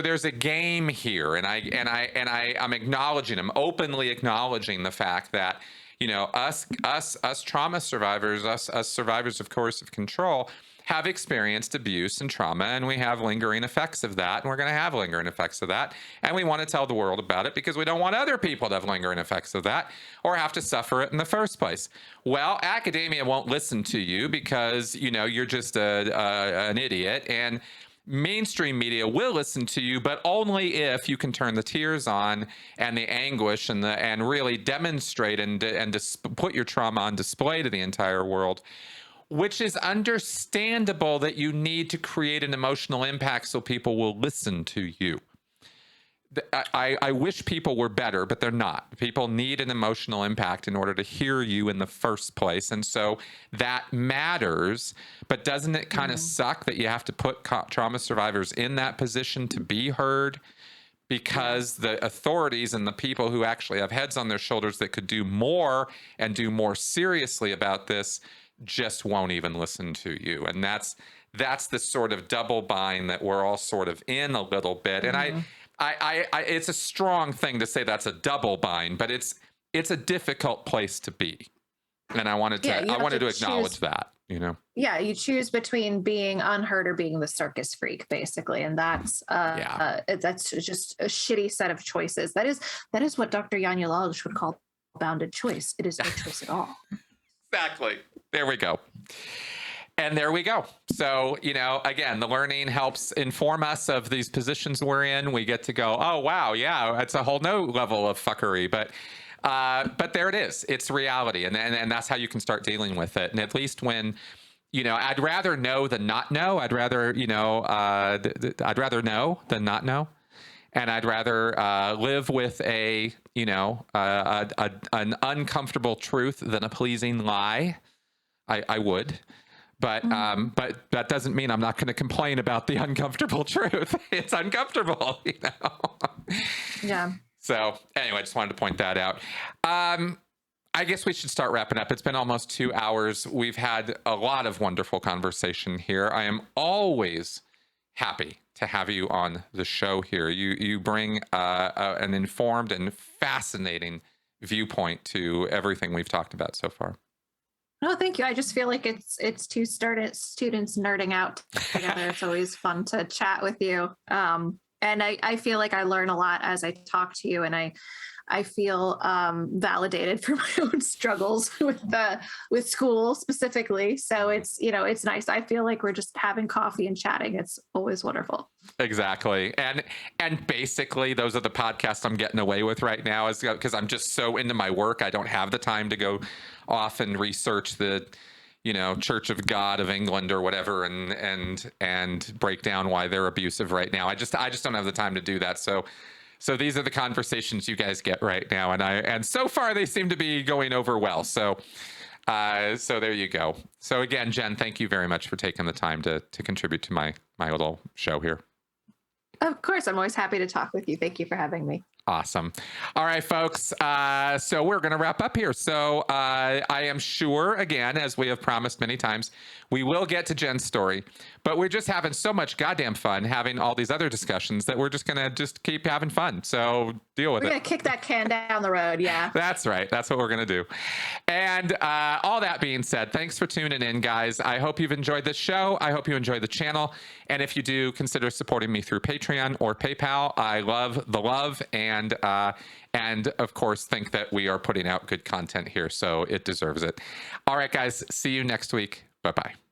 there's a game here, and I'm acknowledging, I'm openly acknowledging the fact that us trauma survivors, us survivors of coercive control, have experienced abuse and trauma, and we have lingering effects of that, and we're going to have lingering effects of that, and we want to tell the world about it because we don't want other people to have lingering effects of that or have to suffer it in the first place. Well, academia won't listen to you because you're just an idiot, and mainstream media will listen to you, but only if you can turn the tears on and the anguish and really demonstrate and put your trauma on display to the entire world. Which is understandable that you need to create an emotional impact so people will listen to you. I wish people were better, but they're not. People need an emotional impact in order to hear you in the first place. And so that matters, but doesn't it kind of suck that you have to put trauma survivors in that position to be heard? Because the authorities and the people who actually have heads on their shoulders that could do more and do more seriously about this just won't even listen to you. And that's the sort of double bind that we're all sort of in a little bit. And I it's a strong thing to say that's a double bind, but it's a difficult place to be. And I wanted to acknowledge that, Yeah, you choose between being unheard or being the circus freak, basically, and that's just a shitty set of choices. That is what Dr. Janja Lalich would call bounded choice. It is no choice at all. Exactly. There we go. And there we go. So, again, the learning helps inform us of these positions we're in. We get to go, oh, wow, yeah, it's a whole new level of fuckery. But there it is. It's reality. And that's how you can start dealing with it. And at least when, I'd rather know than not know. I'd rather, I'd rather know than not know. And I'd rather live with an uncomfortable truth than a pleasing lie. I would, but that doesn't mean I'm not going to complain about the uncomfortable truth. It's uncomfortable, Yeah. So anyway, I just wanted to point that out. I guess we should start wrapping up. It's been almost 2 hours. We've had a lot of wonderful conversation here. I am always happy to have you on the show here. You bring an informed and fascinating viewpoint to everything we've talked about so far. No, thank you. I just feel like it's two students nerding out together. It's always fun to chat with you. And I feel like I learn a lot as I talk to you, and I feel validated for my own struggles with school specifically. So it's, you know, it's nice. I feel like we're just having coffee and chatting. It's always wonderful. Exactly. And basically those are the podcasts I'm getting away with right now, is because I'm just so into my work. I don't have the time to go off and research the, you know, Church of God of England or whatever, and break down why they're abusive right now. I just don't have the time to do that. So these are the conversations you guys get right now, and so far they seem to be going over well. So there you go. So again, Jen, thank you very much for taking the time to contribute to my little show here. Of course, I'm always happy to talk with you. Thank you for having me. Awesome. All right, folks. So we're going to wrap up here. So I am sure, again, as we have promised many times, we will get to Jen's story, but we're just having so much goddamn fun having all these other discussions that we're just going to just keep having fun. So deal with it. We're going to kick that can down the road. Yeah. That's right. That's what we're going to do. And all that being said, thanks for tuning in, guys. I hope you've enjoyed this show. I hope you enjoy the channel. And if you do, consider supporting me through Patreon or PayPal. I love the love, and of course think that we are putting out good content here, so it deserves it. All right, guys. See you next week. Bye-bye.